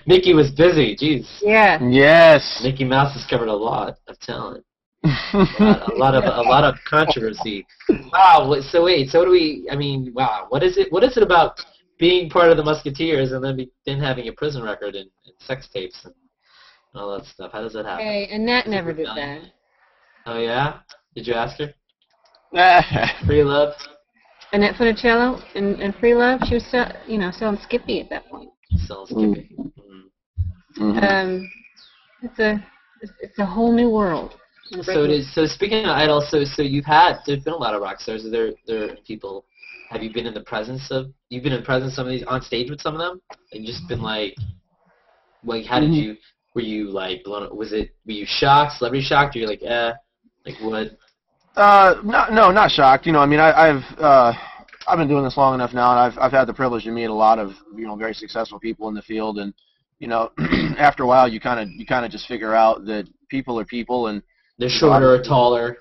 Mickey was busy, jeez. Yeah. Yes. Mickey Mouse has covered a lot of talent. a lot of controversy. Wow. So what do we? I mean, wow. What is it about being part of the Musketeers and then having a prison record and sex tapes and all that stuff? How does that happen? Hey, Annette never did that. Oh yeah? Did you ask her? Free Love. Annette Funicello and Free Love. She was selling Skippy at that point. Selling Skippy. It's a whole new world. So it is. So speaking of idols, so there's been a lot of rock stars. There are people. Have you been in the presence of? You've been in the presence of some of these, on stage with some of them, and just been like how did you? Were you like blown? Were you shocked? Celebrity shocked? Or you're like like what? No, not shocked. I mean, I've been doing this long enough now, and I've had the privilege to meet a lot of very successful people in the field, and after a while you kind of just figure out that people are people, and they're shorter or taller.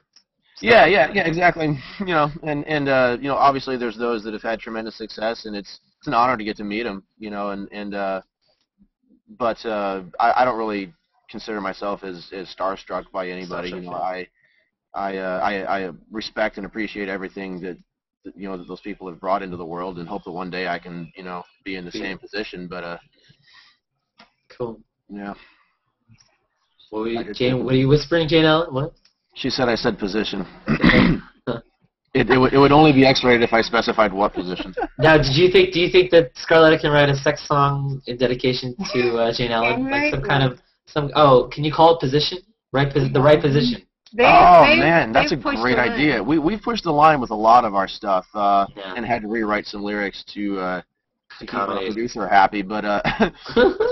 Yeah, exactly. And obviously there's those that have had tremendous success, and it's an honor to get to meet them. But I don't really consider myself as starstruck by anybody. I respect and appreciate everything that those people have brought into the world, and hope that one day I can be in the same position. But cool. Yeah. What are you whispering, Jane Ellen? What? She said I said position. It would only be X-rated if I specified what position. Now, do you think that Scarletta can write a sex song in dedication to Jane Ellen, like can you call it position? The right position. Man, that's a great idea. We've pushed the line with a lot of our stuff, and had to rewrite some lyrics to keep our producer happy. But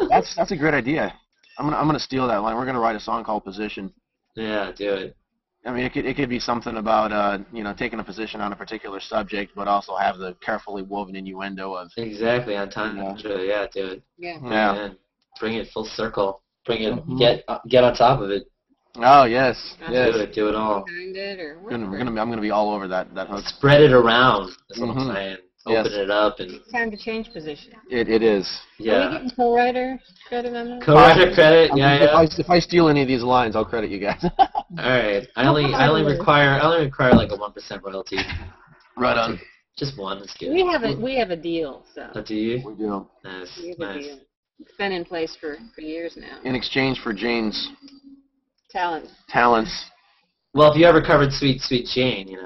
that's a great idea. I'm gonna steal that line. We're gonna write a song called Position. Yeah, do it. I mean, it could be something about taking a position on a particular subject, but also have the carefully woven innuendo of exactly on time. Yeah, do it. Yeah. Man, bring it full circle. Bring it. Get on top of it. Oh yes. Do it all. I'm gonna be all over that hook. Spread it around. That's what I'm saying. Open it up and. It's time to change position. It is. Yeah. Are we getting co-writer credit on that? Co-writer credit. Yeah. If I steal any of these lines, I'll credit you guys. All right. I only require like a 1% royalty. Right on. Just one is good. We have a deal. So. Oh, do you? We do. Nice. We have a deal. It's been in place for years now. In exchange for Jane's talents. Well, if you ever covered Sweet Sweet Jane,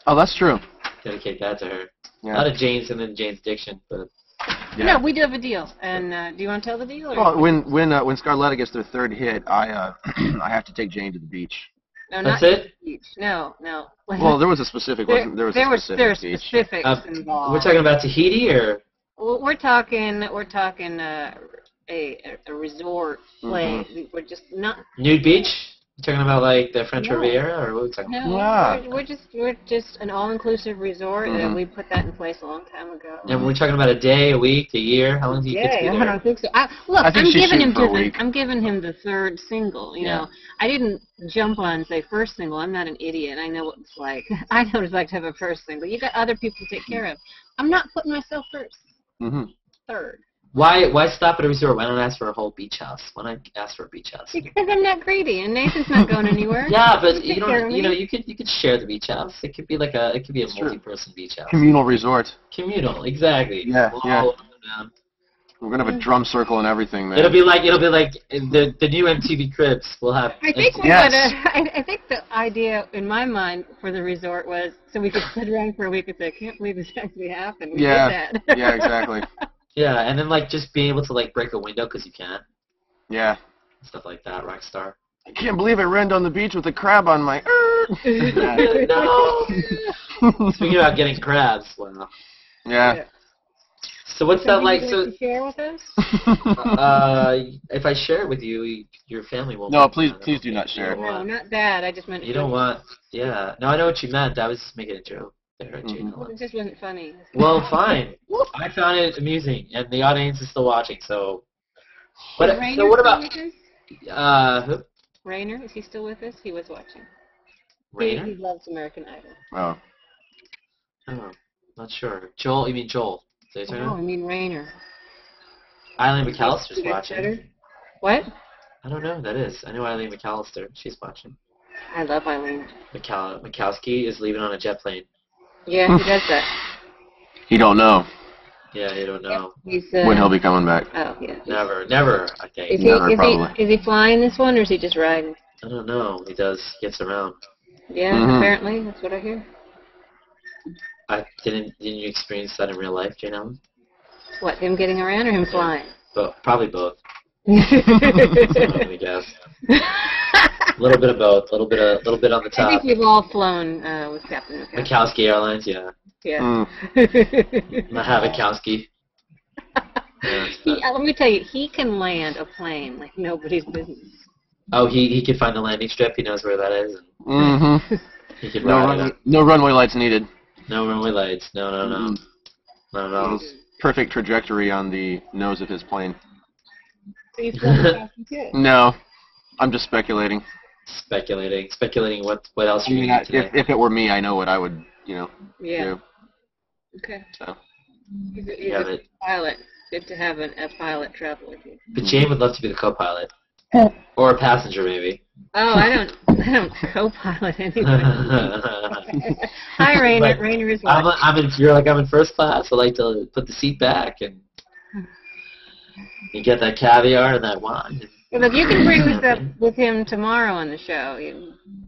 Oh, that's true. Dedicate that to her. Yeah. A lot of Jane's and then Jane's Diction, but. Yeah. No, we do have a deal. And do you want to tell the deal? Or? Well, when Scarletta gets their third hit, I have to take Jane to the beach. No, that's not it. The beach. No. Well, there was a specific. There was specifics involved. We're talking about Tahiti, or. We're talking a resort place. We're just not nude beach. You talking about like the French Riviera, or what are we talking about? No, we're just an all-inclusive resort, and we put that in place a long time ago. And we're talking about a day, a week, a year. How long do you get to be there? I don't think so. I'm giving him the third single. I didn't jump on and say first single. I'm not an idiot. I know what it's like. I know what it's like to have a first single. You got other people to take care of. I'm not putting myself first. Third. Why stop at a resort? Why not ask for a whole beach house? Why not ask for a beach house? Because I'm not greedy, and Nathan's not going anywhere. Yeah, but you don't. You could share the beach house. It could be a multi-person beach house. Communal resort. Communal, exactly. Yeah. We're gonna have a drum circle and everything, man. It'll be like the new MTV Cribs will have. I think I think the idea in my mind for the resort was so we could sit around for a week and say, I can't believe this actually happened. We did that. Yeah, exactly. Yeah, and then like just being able to like break a window because you can. Yeah. Stuff like that, Rockstar. I can't believe I ran down the beach with a crab on my. No. Speaking about getting crabs, wow. Yeah. So what's that like? So share with us? If I share it with you, your family won't. No, please do not share. No, not that. I just meant. You don't want. Yeah. No, I know what you meant. I was just making a joke there, Well, it just wasn't funny. Well, fine. I found it amusing, and the audience is still watching. So. But so what about? Who? Rainer, is he still with us? He was watching. Rainer? He loves American Idol. Oh. Oh, not sure. Joel? You mean Joel? Oh, I mean Rainer. Eileen McAllister's watching. Better? What? I don't know who that is. I know Eileen McAllister. She's watching. I love Eileen. Mikowski is leaving on a jet plane. Yeah, he does that. He don't know. Yeah, you don't know. He's, when he'll be coming back. Oh, yeah. Never, I think. Is he flying this one, or is he just riding? I don't know. He gets around. Yeah, apparently. That's what I hear. Didn't you experience that in real life, Jane Ellen? What, him getting around or him flying? Probably both. Let me guess. A little bit of both. A little bit on the top. I think we've all flown with Captain Mikowski Airlines, yeah. Yeah. Mikowski. Let me tell you, he can land a plane like nobody's business. Oh, he can find the landing strip. He knows where that is. He can no runway lights needed. No runway lights. No. Not at all. Perfect trajectory on the nose of his plane. So you flew fast too? No, I'm just speculating. Speculating what else you need today. If it were me, I know what I would, Yeah. do. Okay. So. He's a pilot. Good to have a pilot travel with you. But Jane would love to be the co-pilot. Or a passenger, maybe. Oh, I don't co-pilot anybody. Hi, Rainer. Rainer is watching. I'm in first class. I like to put the seat back and you get that caviar and that wine. Well, look, you can bring this up with him tomorrow on the show.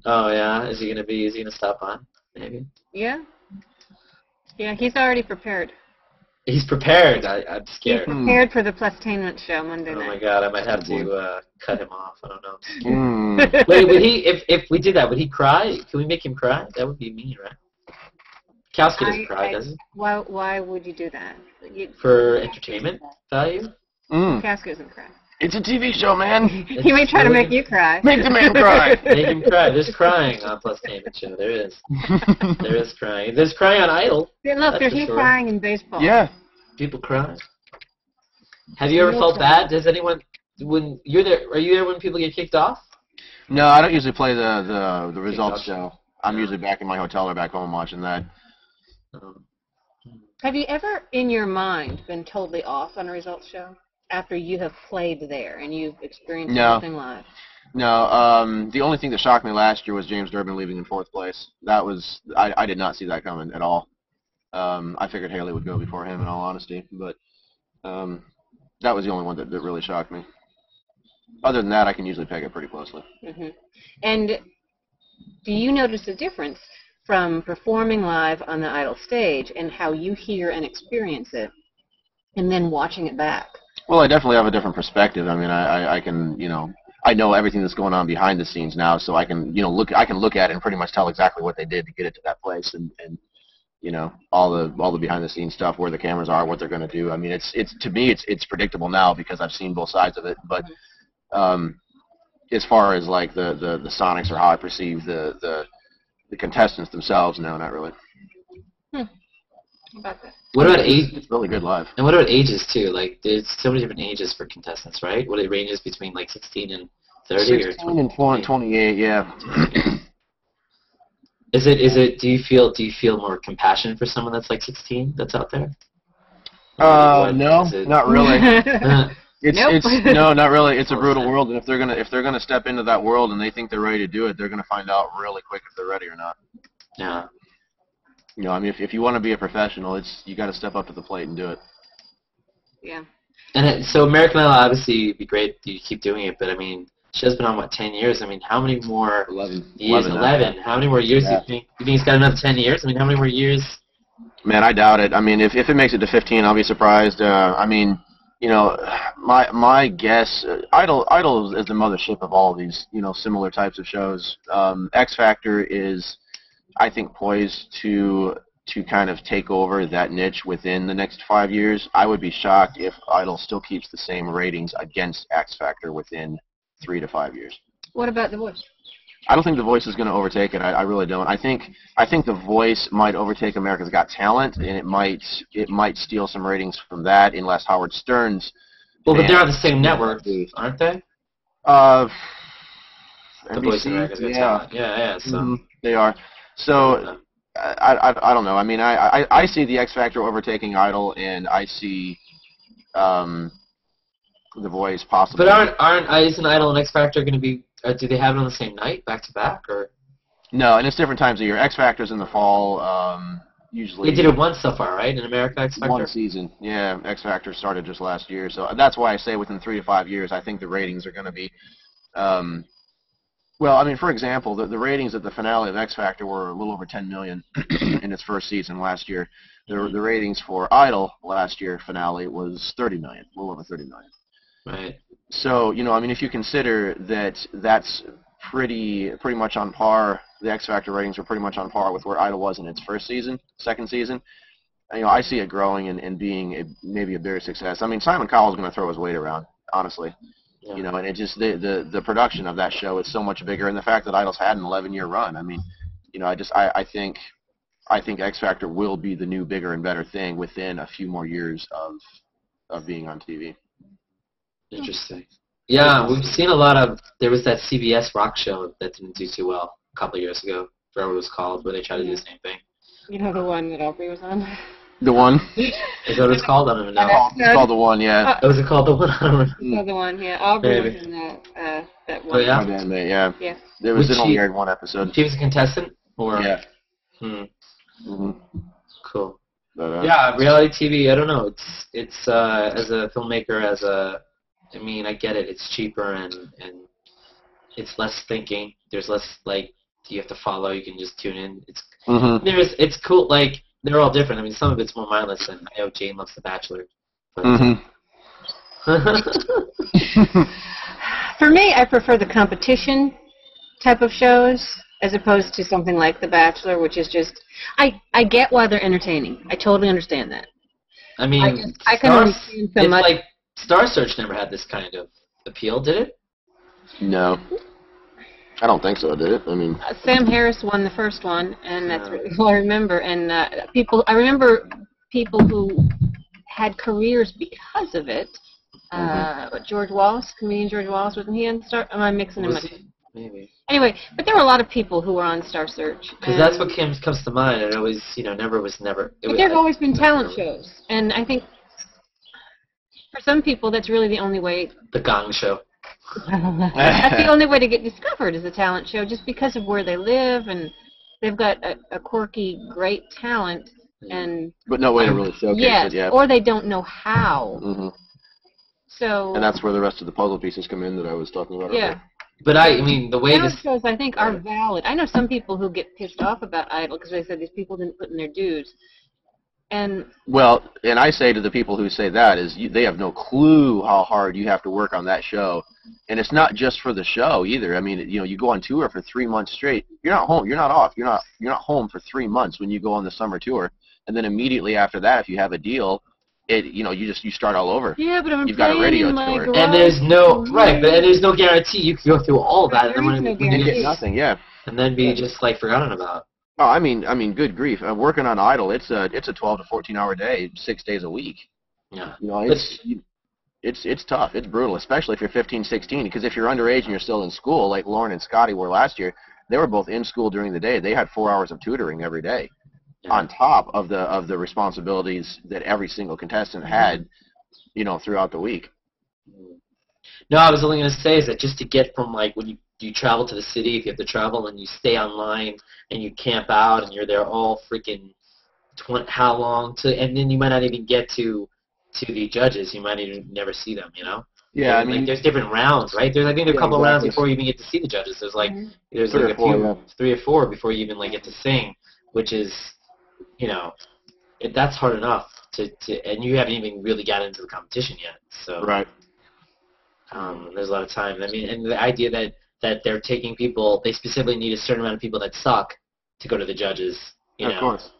Oh yeah, is he gonna stop on? Maybe. Yeah. Yeah, he's already prepared. He's prepared. I'm scared. He's prepared for the Plustainment show Monday night. Oh my God, I might have to cut him off. I don't know. Wait, would he? If we did that, would he cry? Can we make him cry? That would be mean, right? Kowski doesn't cry, does he? Why would you do that? For entertainment value? Kowski doesn't cry. It's a TV show, man. He may try to make you cry. Make the man cry. Make him cry. There's crying on Plustainment show. There is. There is crying. There's crying on Idol. Look, there's crying in baseball. Yeah. People cry. Have you ever felt bad? Does anyone, when you're there, are you there when people get kicked off? No, I don't usually play the results show. I'm usually back in my hotel or back home watching that. Have you ever, in your mind, been totally off on a results show after you have played there and you've experienced something live? No. The only thing that shocked me last year was James Durbin leaving in 4th place. That was I did not see that coming at all. I figured Haley would go before him, in all honesty, but that was the only one that really shocked me. Other than that, I can usually peg it pretty closely. And do you notice a difference from performing live on the Idol stage and how you hear and experience it, and then watching it back? Well, I definitely have a different perspective. I mean, I can, I know everything that's going on behind the scenes now, so I can, look at it and pretty much tell exactly what they did to get it to that place, and all the behind the scenes stuff, where the cameras are, what they're going to do. I mean, it's to me, it's predictable now because I've seen both sides of it. But as far as like the Sonics or how I perceive the contestants themselves, no, not really. About that. What about age? It's really good live. And what about ages too? Like, there's so many different ages for contestants, right? What it ranges between like 16 and 30 or 16 and 28, yeah. Is it? Do you feel more compassion for someone that's like 16 that's out there? No, not really. No, not really. It's a brutal world, and if they're gonna step into that world and they think they're ready to do it, they're gonna find out really quick if they're ready or not. Yeah. I mean, if you want to be a professional, you got to step up to the plate and do it. Yeah. So American Idol obviously would be great. You keep doing it, but I mean, show's been on what 10 years. I mean, how many more 11 years? 11. How many more years do you think? You think it's got another 10 years? I mean, how many more years? Man, I doubt it. I mean, if it makes it to 15, I'll be surprised. I mean, you know, my guess, Idol is the mothership of all of these, you know, similar types of shows. X Factor is, I think, poised to kind of take over that niche within the next 5 years. I would be shocked if Idol still keeps the same ratings against X Factor within 3 to 5 years. What about The Voice? I don't think The Voice is going to overtake it. I really don't. I think The Voice might overtake America's Got Talent, and it might steal some ratings from that unless Howard Stern's. Well, but they're on the same network, aren't they? The NBC, Voice of America's Got Talent. Yeah. So they are. So I don't know. I mean, I see the X Factor overtaking Idol, and I see The Voice possibly. But isn't Idol and X Factor going to be? Do they have it on the same night, back to back, or? No, and it's different times of year. X Factor's in the fall, usually. They did it once so far, right? In America, X Factor. One season, yeah. X Factor started just last year, so that's why I say within 3 to 5 years, I think the ratings are going to be. Well, I mean, for example, the ratings at the finale of X Factor were a little over 10 million in its first season last year. The ratings for Idol last year finale was 30 million, a little over 30 million. Right. So, you know, I mean, if you consider that that's pretty much on par, the X Factor ratings were pretty much on par with where Idol was in its second season. You know, I see it growing and being maybe a bigger success. I mean, Simon Cowell is going to throw his weight around, honestly. Yeah. You know, and it just the production of that show is so much bigger, and the fact that Idol's had an 11-year run. I mean, you know, I think X Factor will be the new bigger and better thing within a few more years of being on TV. Interesting. Yeah, we've seen a lot of. There was that CBS rock show that didn't do too well a couple of years ago. I forgot what it was called, where they tried to do the same thing. You know the one that Aubrey was on? The One? Is that what it's called? I don't even know. It's called The One, yeah. Was it called The One? I don't remember. It's called The One, yeah. Aubrey was in that one. Oh, yeah? Yeah. It only aired one episode. She was a contestant? Or? Yeah. Cool. But, yeah, reality TV, I don't know. It's as a filmmaker, I mean, I get it. It's cheaper and it's less thinking. There's less, like, you have to follow. You can just tune in. It's cool. Like, they're all different. I mean, some of it's more mindless, and I know Jane loves The Bachelor. But, For me, I prefer the competition type of shows as opposed to something like The Bachelor, which is just, I get why they're entertaining. I totally understand that. I mean, I can understand so much. Like, Star Search never had this kind of appeal, did it? No. I don't think so, did it? I mean, Sam Harris won the first one, and that's really all I remember. And I remember people who had careers because of it. George Wallace, comedian George Wallace, wasn't he on Star? Am I mixing him up? Maybe. Anyway, but there were a lot of people who were on Star Search. Because that's what comes to mind. It always, never was never. But there have always been talent shows, and I think for some people that's really the only way. The Gong Show. That's the only way to get discovered is a talent show, just because of where they live, and they've got a quirky, great talent, and but no way to really showcase it yet. Or they don't know how. So. And that's where the rest of the puzzle pieces come in that I was talking about earlier. But I mean, the way talent shows, I think, are valid. I know some people who get pissed off about Idol because they said these people didn't put in their dues. And I say to the people who say that is they have no clue how hard you have to work on that show, and it's not just for the show either. I mean, you go on tour for 3 months straight. You're not home. You're not off. You're not home for 3 months when you go on the summer tour, and then immediately after that, if you have a deal, you start all over. Yeah, but you've got a radio tour, and there's no there's no guarantee you can go through all that, and then you get nothing. Yeah, and then be just like forgotten about. Oh, I mean, good grief! Working on Idol, it's a 12 to 14-hour day, 6 days a week. Yeah. It's tough. It's brutal, especially if you're 15, 16. Because if you're underage and you're still in school, like Lauren and Scotty were last year, they were both in school during the day. They had 4 hours of tutoring every day, on top of the responsibilities that every single contestant had, throughout the week. No, I was only going to say is that just to get from like when you travel to the city, if you have to travel and you stay online and you camp out and you're there all freaking how long and then you might not even get to to the judges, you might even never see them. You know. Yeah, I mean, like, there's different rounds, right? There's I think there's a couple rounds before you even get to see the judges. There's like there's like a few, 3 or 4 before you even like get to sing, which is, you know, that's hard enough to and you haven't even really gotten into the competition yet. So right. There's a lot of time. I mean, and the idea that they're taking people, they specifically need a certain amount of people that suck to go to the judges. You know, of course.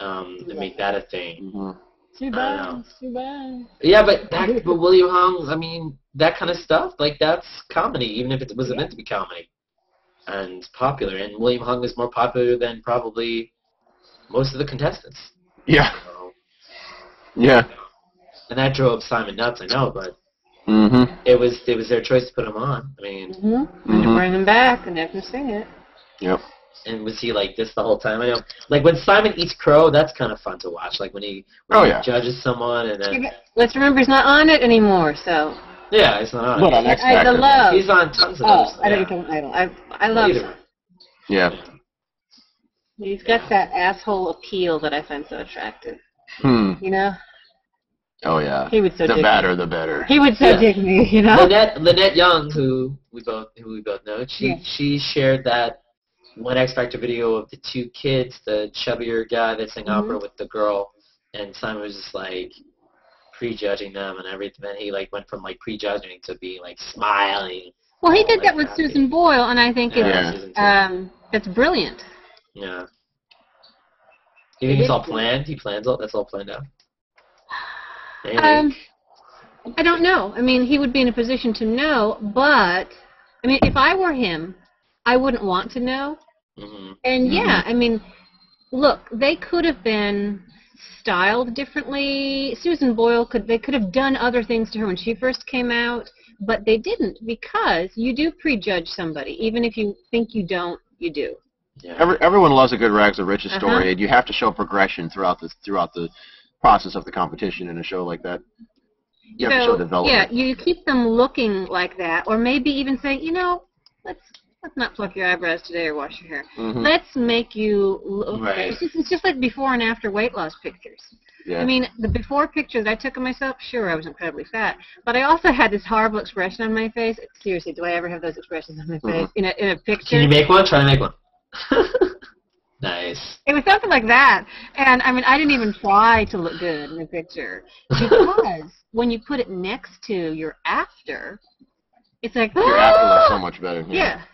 To make that a thing. Mm-hmm. Too bad. Too bad. Yeah, but William Hung, I mean, that kind of stuff, like that's comedy, even if it was meant to be comedy, and popular. And William Hung is more popular than probably most of the contestants. Yeah. So, yeah. And that drove Simon nuts, I know, but it was their choice to put him on. I mean, and to bring him back and have him sing it. Yep. And was he like this the whole time? I know, like when Simon eats crow, that's kind of fun to watch. Like when he judges someone, and then let's remember he's not on it anymore. So yeah, he's not on. But on X Factor, the love. He's on tons of those. I love him. Yeah. He's got that asshole appeal that I find so attractive. You know. Oh yeah. He would so the dig badder, me. the better. He would so dig me, you know. Lynette Young, who we both know, she shared that one X Factor video of the 2 kids, the chubbier guy that sang opera with the girl, and Simon was just like prejudging them and everything. And he like went from like prejudging to being like smiling. Well, he did that with Susan Boyle, and I think it's brilliant. Yeah. You think it's all planned? That's all planned out. Maybe. I don't know. I mean, he would be in a position to know, but I mean, if I were him, I wouldn't want to know. And yeah, I mean, look, they could have been styled differently. Susan Boyle they could have done other things to her when she first came out, but they didn't, because you do prejudge somebody, even if you think you don't, you do. Yeah. Everyone loves a good rags to riches story, and you have to show progression throughout the process of the competition in a show like that. You have to show development. Yeah, you keep them looking like that, or maybe even say, you know, let's not pluck your eyebrows today or wash your hair. Let's make you look. Right. It's just like before and after weight loss pictures. Yeah. I mean, the before picture that I took of myself, sure, I was incredibly fat, but I also had this horrible expression on my face. Seriously, do I ever have those expressions on my face in a picture? Can you make one? Try to make one. Nice. It was something like that, and I mean, I didn't even try to look good in the picture, because when you put it next to your after, it's like, your after looks so much better. Yeah.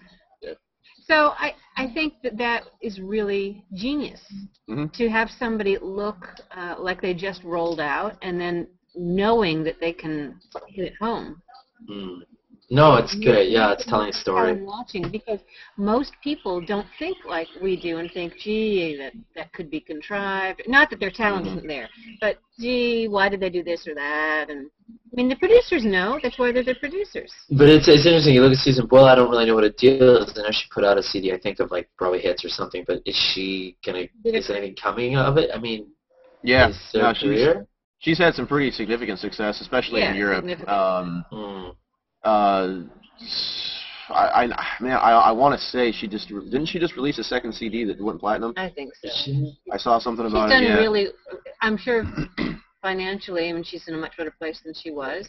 So I think that is really genius, to have somebody look like they just rolled out, and then knowing that they can hit it home. No, it's good. Yeah, it's telling a story. I'm watching, because most people don't think like we do and think, gee, that could be contrived. Not that their talent isn't there, but gee, why did they do this or that? And I mean, the producers know. That's why they're the producers. But it's interesting. You look at Susan Boyle. I don't really know what a deal is. I know she put out a CD, I think, of like Broadway hits or something. But is she gonna? Is anything coming of it? I mean, yeah. Is there a career? She's had some pretty significant success, especially in Europe. I want to say didn't she just release a second CD that went platinum? I think so. I saw something about it. She's done really. I'm sure financially, I mean, she's in a much better place than she was.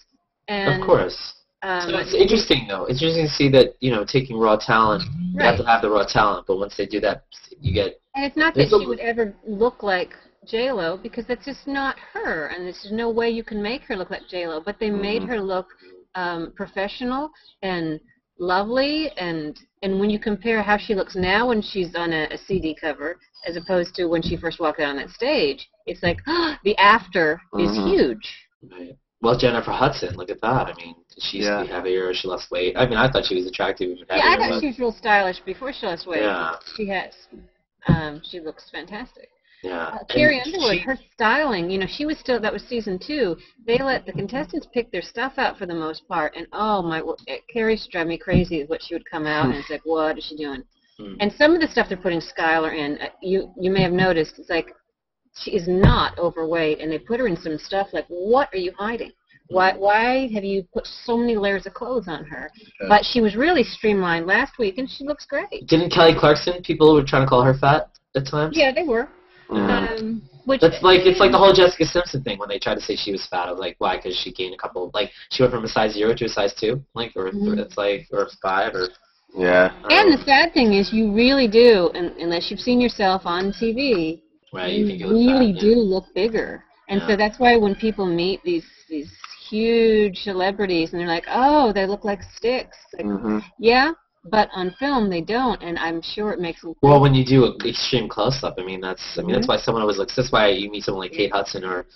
And, of course. So it's interesting, though. It's interesting to see that, you know, taking raw talent, you have to have the raw talent, but once they do that, you get... And it's not that she would ever look like J-Lo, because that's just not her, and there's no way you can make her look like J-Lo, but they made her look professional and lovely, and when you compare how she looks now when she's on a CD cover as opposed to when she first walked out on that stage, it's like, the after is huge. Right. Well, Jennifer Hudson, look at that. I mean, she used to be heavier, she lost weight. I mean, I thought she was attractive even heavier. Yeah, I thought she was real stylish before she lost weight. Yeah. She has. She looks fantastic. Yeah. Carrie Underwood, her styling, you know, that was season 2. They let the contestants pick their stuff out for the most part, and Carrie used to drive me crazy with what she would come out, and it's like, what is she doing? And some of the stuff they're putting Skylar in, you may have noticed, it's like, she is not overweight, and they put her in some stuff like, what are you hiding? Why have you put so many layers of clothes on her? Okay. But she was really streamlined last week, and she looks great. Didn't Kelly Clarkson, people were trying to call her fat at times? Yeah, they were. Which it's like the whole Jessica Simpson thing when they tried to say she was fat. I was like, why? Because she gained a couple. Like she went from a size 0 to a size 2, like it's like or 5 or. Yeah. And the sad thing is, you really do, unless you've seen yourself on TV. Right. You think really do look bigger, and so that's why when people meet these huge celebrities and they're like, oh, they look like sticks. Like, yeah. But on film, they don't, and I'm sure it makes them. Well, when you do an extreme close-up, that's why someone always looks. That's why you meet someone like Kate Hudson or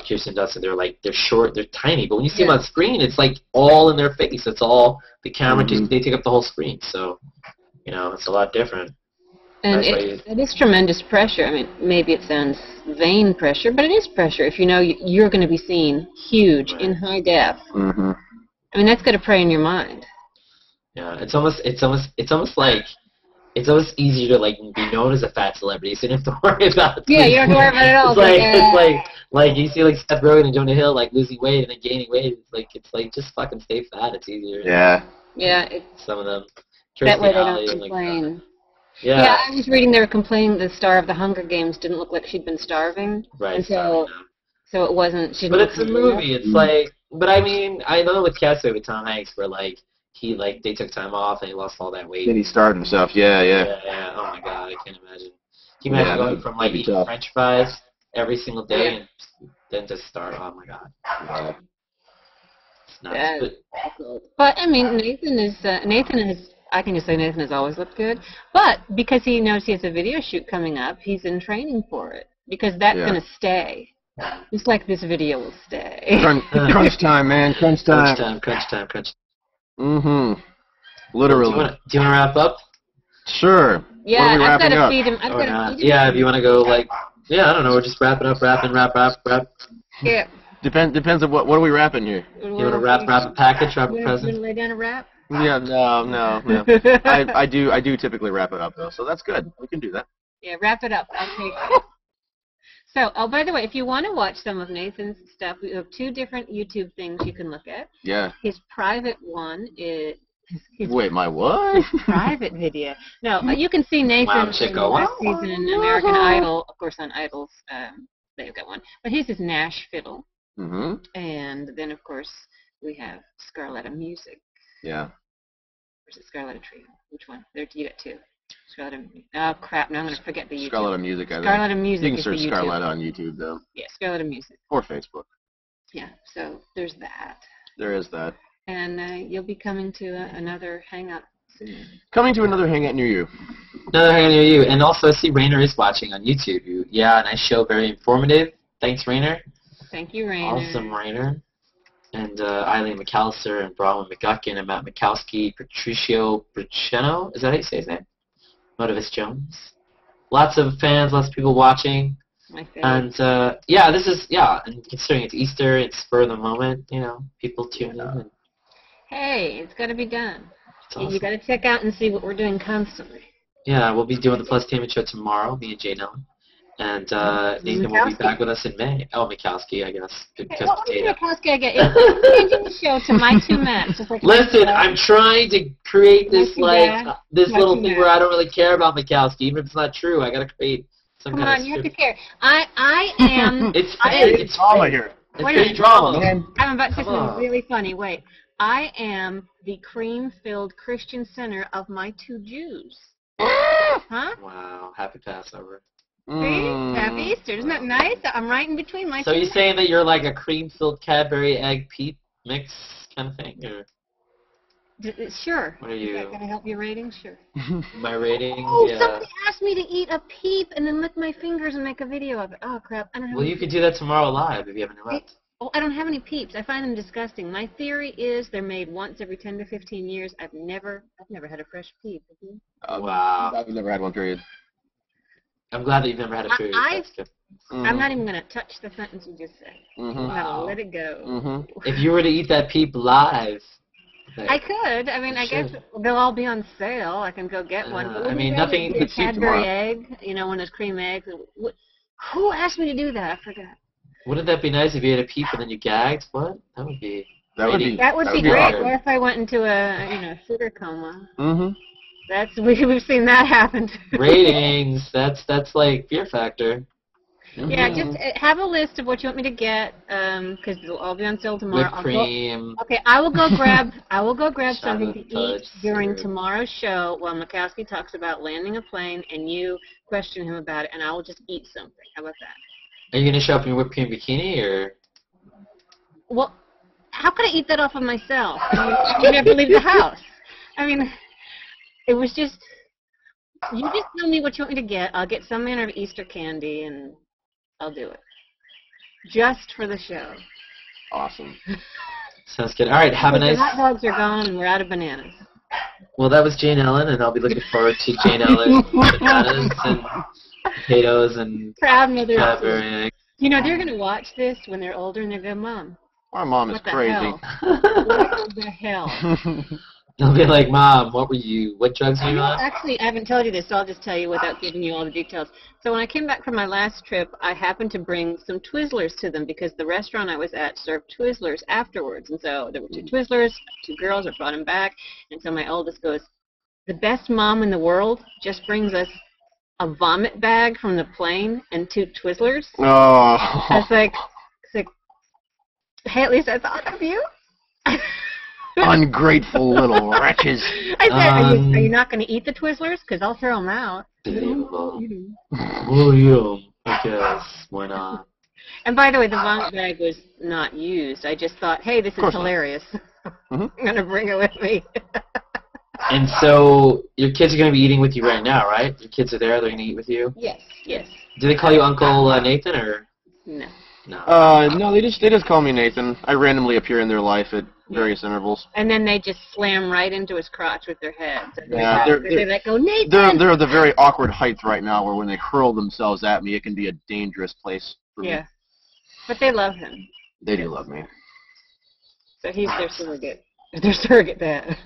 Kirsten Dunst. They're short, they're tiny, but when you see them on screen, it's like all in their face. It's all the camera. They take up the whole screen, so it's a lot different. And it is tremendous pressure. I mean, maybe it sounds vain pressure, but it is pressure. If you know you're going to be seen huge in high def, I mean that's got to prey in your mind. Yeah, it's almost easier to like be known as a fat celebrity, so you don't have to worry about it. Yeah, you don't have to worry about it at all. It's like you see like Seth Rogen and Jonah Hill like losing weight and then gaining weight. It's like just fucking stay fat. It's easier. Yeah. Yeah. Some of them. That way they don't complain. Yeah, I was reading they were complaining the star of the Hunger Games didn't look like she'd been starving. Right. And so it wasn't. But it's a movie. It's like, but I mean, I know with Castaway with Tom Hanks, where like. They took time off and he lost all that weight. Then he starved himself. Yeah. Oh my God, I can't imagine. Can you imagine going from like eating French fries every single day and then just starve? Oh my God. Yeah. It's nuts. But I mean, I can just say Nathan has always looked good. But because he knows he has a video shoot coming up, he's in training for it because that's going to stay. Just like this video will stay. Crunch time, man. Crunch time. Crunch time. Literally. Do you want to wrap up? Sure. Yeah, I've got to feed him. Yeah, if you want to go like, I don't know, we're just wrapping up, wrap. Yeah. Depends on what are we wrapping here? You want to wrap a package, wrap a present? You want to lay down a wrap? Yeah, no. I do typically wrap it up though, so that's good. We can do that. Yeah, wrap it up. I'll take it. So, by the way, if you want to watch some of Nathan's stuff, we have 2 different YouTube things you can look at. Yeah. His private one is... Wait, my what? Private video. No, you can see Nathan in last season American Idol. Of course, on Idols, they've got one. But his is Nash Fiddle. And then, of course, we have Scarletta Music. Yeah. Or is it Scarletta Trio? Which one? You got 2. Scarletta. Oh crap! Now I'm gonna forget the YouTube. Scarletta Music. Scarletta Music. You can search Scarletta on YouTube though. Yeah, Scarletta Music. Or Facebook. Yeah. So there's that. There is that. And you'll be coming to another hangout soon. Coming to another hangout near you. Another hangout near you, and also I see Rainer is watching on YouTube. Nice show, very informative. Thanks, Rainer. Thank you, Rainer. Awesome, Rainer. And Eileen McAllister and Bronwyn McGuckin and Matt Mikowski, Patricio Briceno. Is that how you say his name? Motivus Jones. Lots of fans, lots of people watching. My favorite. And and considering it's Easter, it's spur of the moment, people tune in. And hey, it's got to be done. Awesome. You got to check out and see what we're doing constantly. Yeah, we'll be doing the Plustainment show tomorrow, me and Jay Nellen. And Nathan will be back with us in May. Oh, Mikowski, I guess. Mikowski, I guess. Changing the show to my 2 Matts. Listen, I'm trying to create this little thing where I don't really care about Mikowski, even if it's not true. I gotta create some kind of. Come on, you have to care. I am. It's drama here. It's fake drama. I'm about to say something really funny. Wait, I am the cream-filled Christian center of my 2 Jews. Huh? Wow! Happy Passover. See? Happy Easter. Isn't that nice? I'm right in between my 2. So you're saying that you're like a cream-filled Cadbury egg peep mix kind of thing, or? Sure. What are you? Is that going to help your rating? Sure. My rating? Oh, yeah. Somebody asked me to eat a peep and then lick my fingers and make a video of it. Oh, crap. I don't have Well, you could do that tomorrow live if you have any left. Oh, I don't have any peeps. I find them disgusting. My theory is they're made once every 10 to 15 years. I've never had a fresh peep. Wow. I've never had one, period. I'm glad that you've never had a period. I'm not even going to touch the sentence you just said. I'm going to let it go. If you were to eat that peep live... I could. I mean, I guess they'll all be on sale. I can go get one. I mean, nothing... A Cadbury egg, one of those cream eggs. Who asked me to do that? I forgot. Wouldn't that be nice if you had a peep and then you gagged? What? That would be... That would be great. Or if I went into a sugar coma. We've seen that happen. Ratings. That's like Fear Factor. Yeah, just have a list of what you want me to get, because it'll all be on sale tomorrow. Whipped cream. I will go grab something to eat during syrup. tomorrow's show while Makowski talks about landing a plane and you question him about it, and I will just eat something. How about that? Are you gonna show up in your whipped cream bikini or? Well, how could I eat that off of myself? I mean, you never leave the house. I mean, it was just. You just tell me what you want me to get. I'll get some manner of Easter candy and I'll do it. Just for the show. Awesome. Sounds good. All right, have a nice... The hot dogs are gone and we're out of bananas. Well, that was Jane Ellen, and I'll be looking forward to Jane Ellen bananas and potatoes and proud mother. pepper. You know, they're going to watch this when they're older and they're going, Mom. My mom is crazy. What the hell? They'll be like, Mom, what drugs were you on? Actually, I haven't told you this, so I'll just tell you without giving you all the details. So when I came back from my last trip, I happened to bring some Twizzlers to them because the restaurant I was at served Twizzlers afterwards. And so there were 2 Twizzlers, 2 girls, I brought them back. And so my oldest goes, the best mom in the world just brings us a vomit bag from the plane and 2 Twizzlers. Oh. I was like, hey, at least I thought of you. Ungrateful little wretches. I said, are you not going to eat the Twizzlers? Because I'll throw them out. Well, yeah, I guess. Why not? And by the way, the vomit bag was not used. I just thought, hey, this is hilarious. I'm going to bring it with me. And so your kids are going to be eating with you right now, right? Your kids are there. They're going to eat with you? Yes. Do they call you Uncle Nathan or? No. No, they just call me Nathan. I randomly appear in their life at various intervals. And then they just slam right into his crotch with their heads. Yeah, they like, go, Nathan! They're the very awkward height right now where when they hurl themselves at me, it can be a dangerous place for me. Yeah. But they love him. They do love me. So he's their surrogate. Their surrogate dad.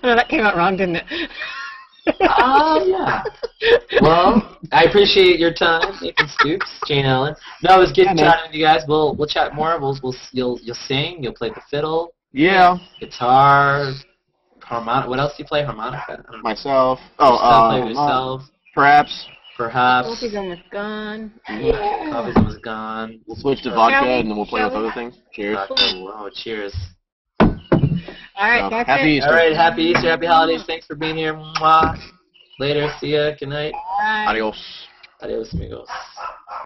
No, that came out wrong, didn't it? Yeah. Well, I appreciate your time, Nathan Stoops, Jane Ellen. No, it was good chatting with you guys. We'll chat more. You'll sing. You'll play the fiddle. Yeah. Guitar. Harmonica. What else do you play? Harmonica. I don't know. Myself. Play yourself. Perhaps. Coffee's almost gone. Yeah. Coffee's almost gone. We'll switch to vodka and then we'll play with other things. Cheers. Wow, cheers. All right, that's happy it. Easter. All right, happy Easter, happy holidays. Thanks for being here. Mwah. Later. See ya. Good night. Bye. Adios. Adios, amigos.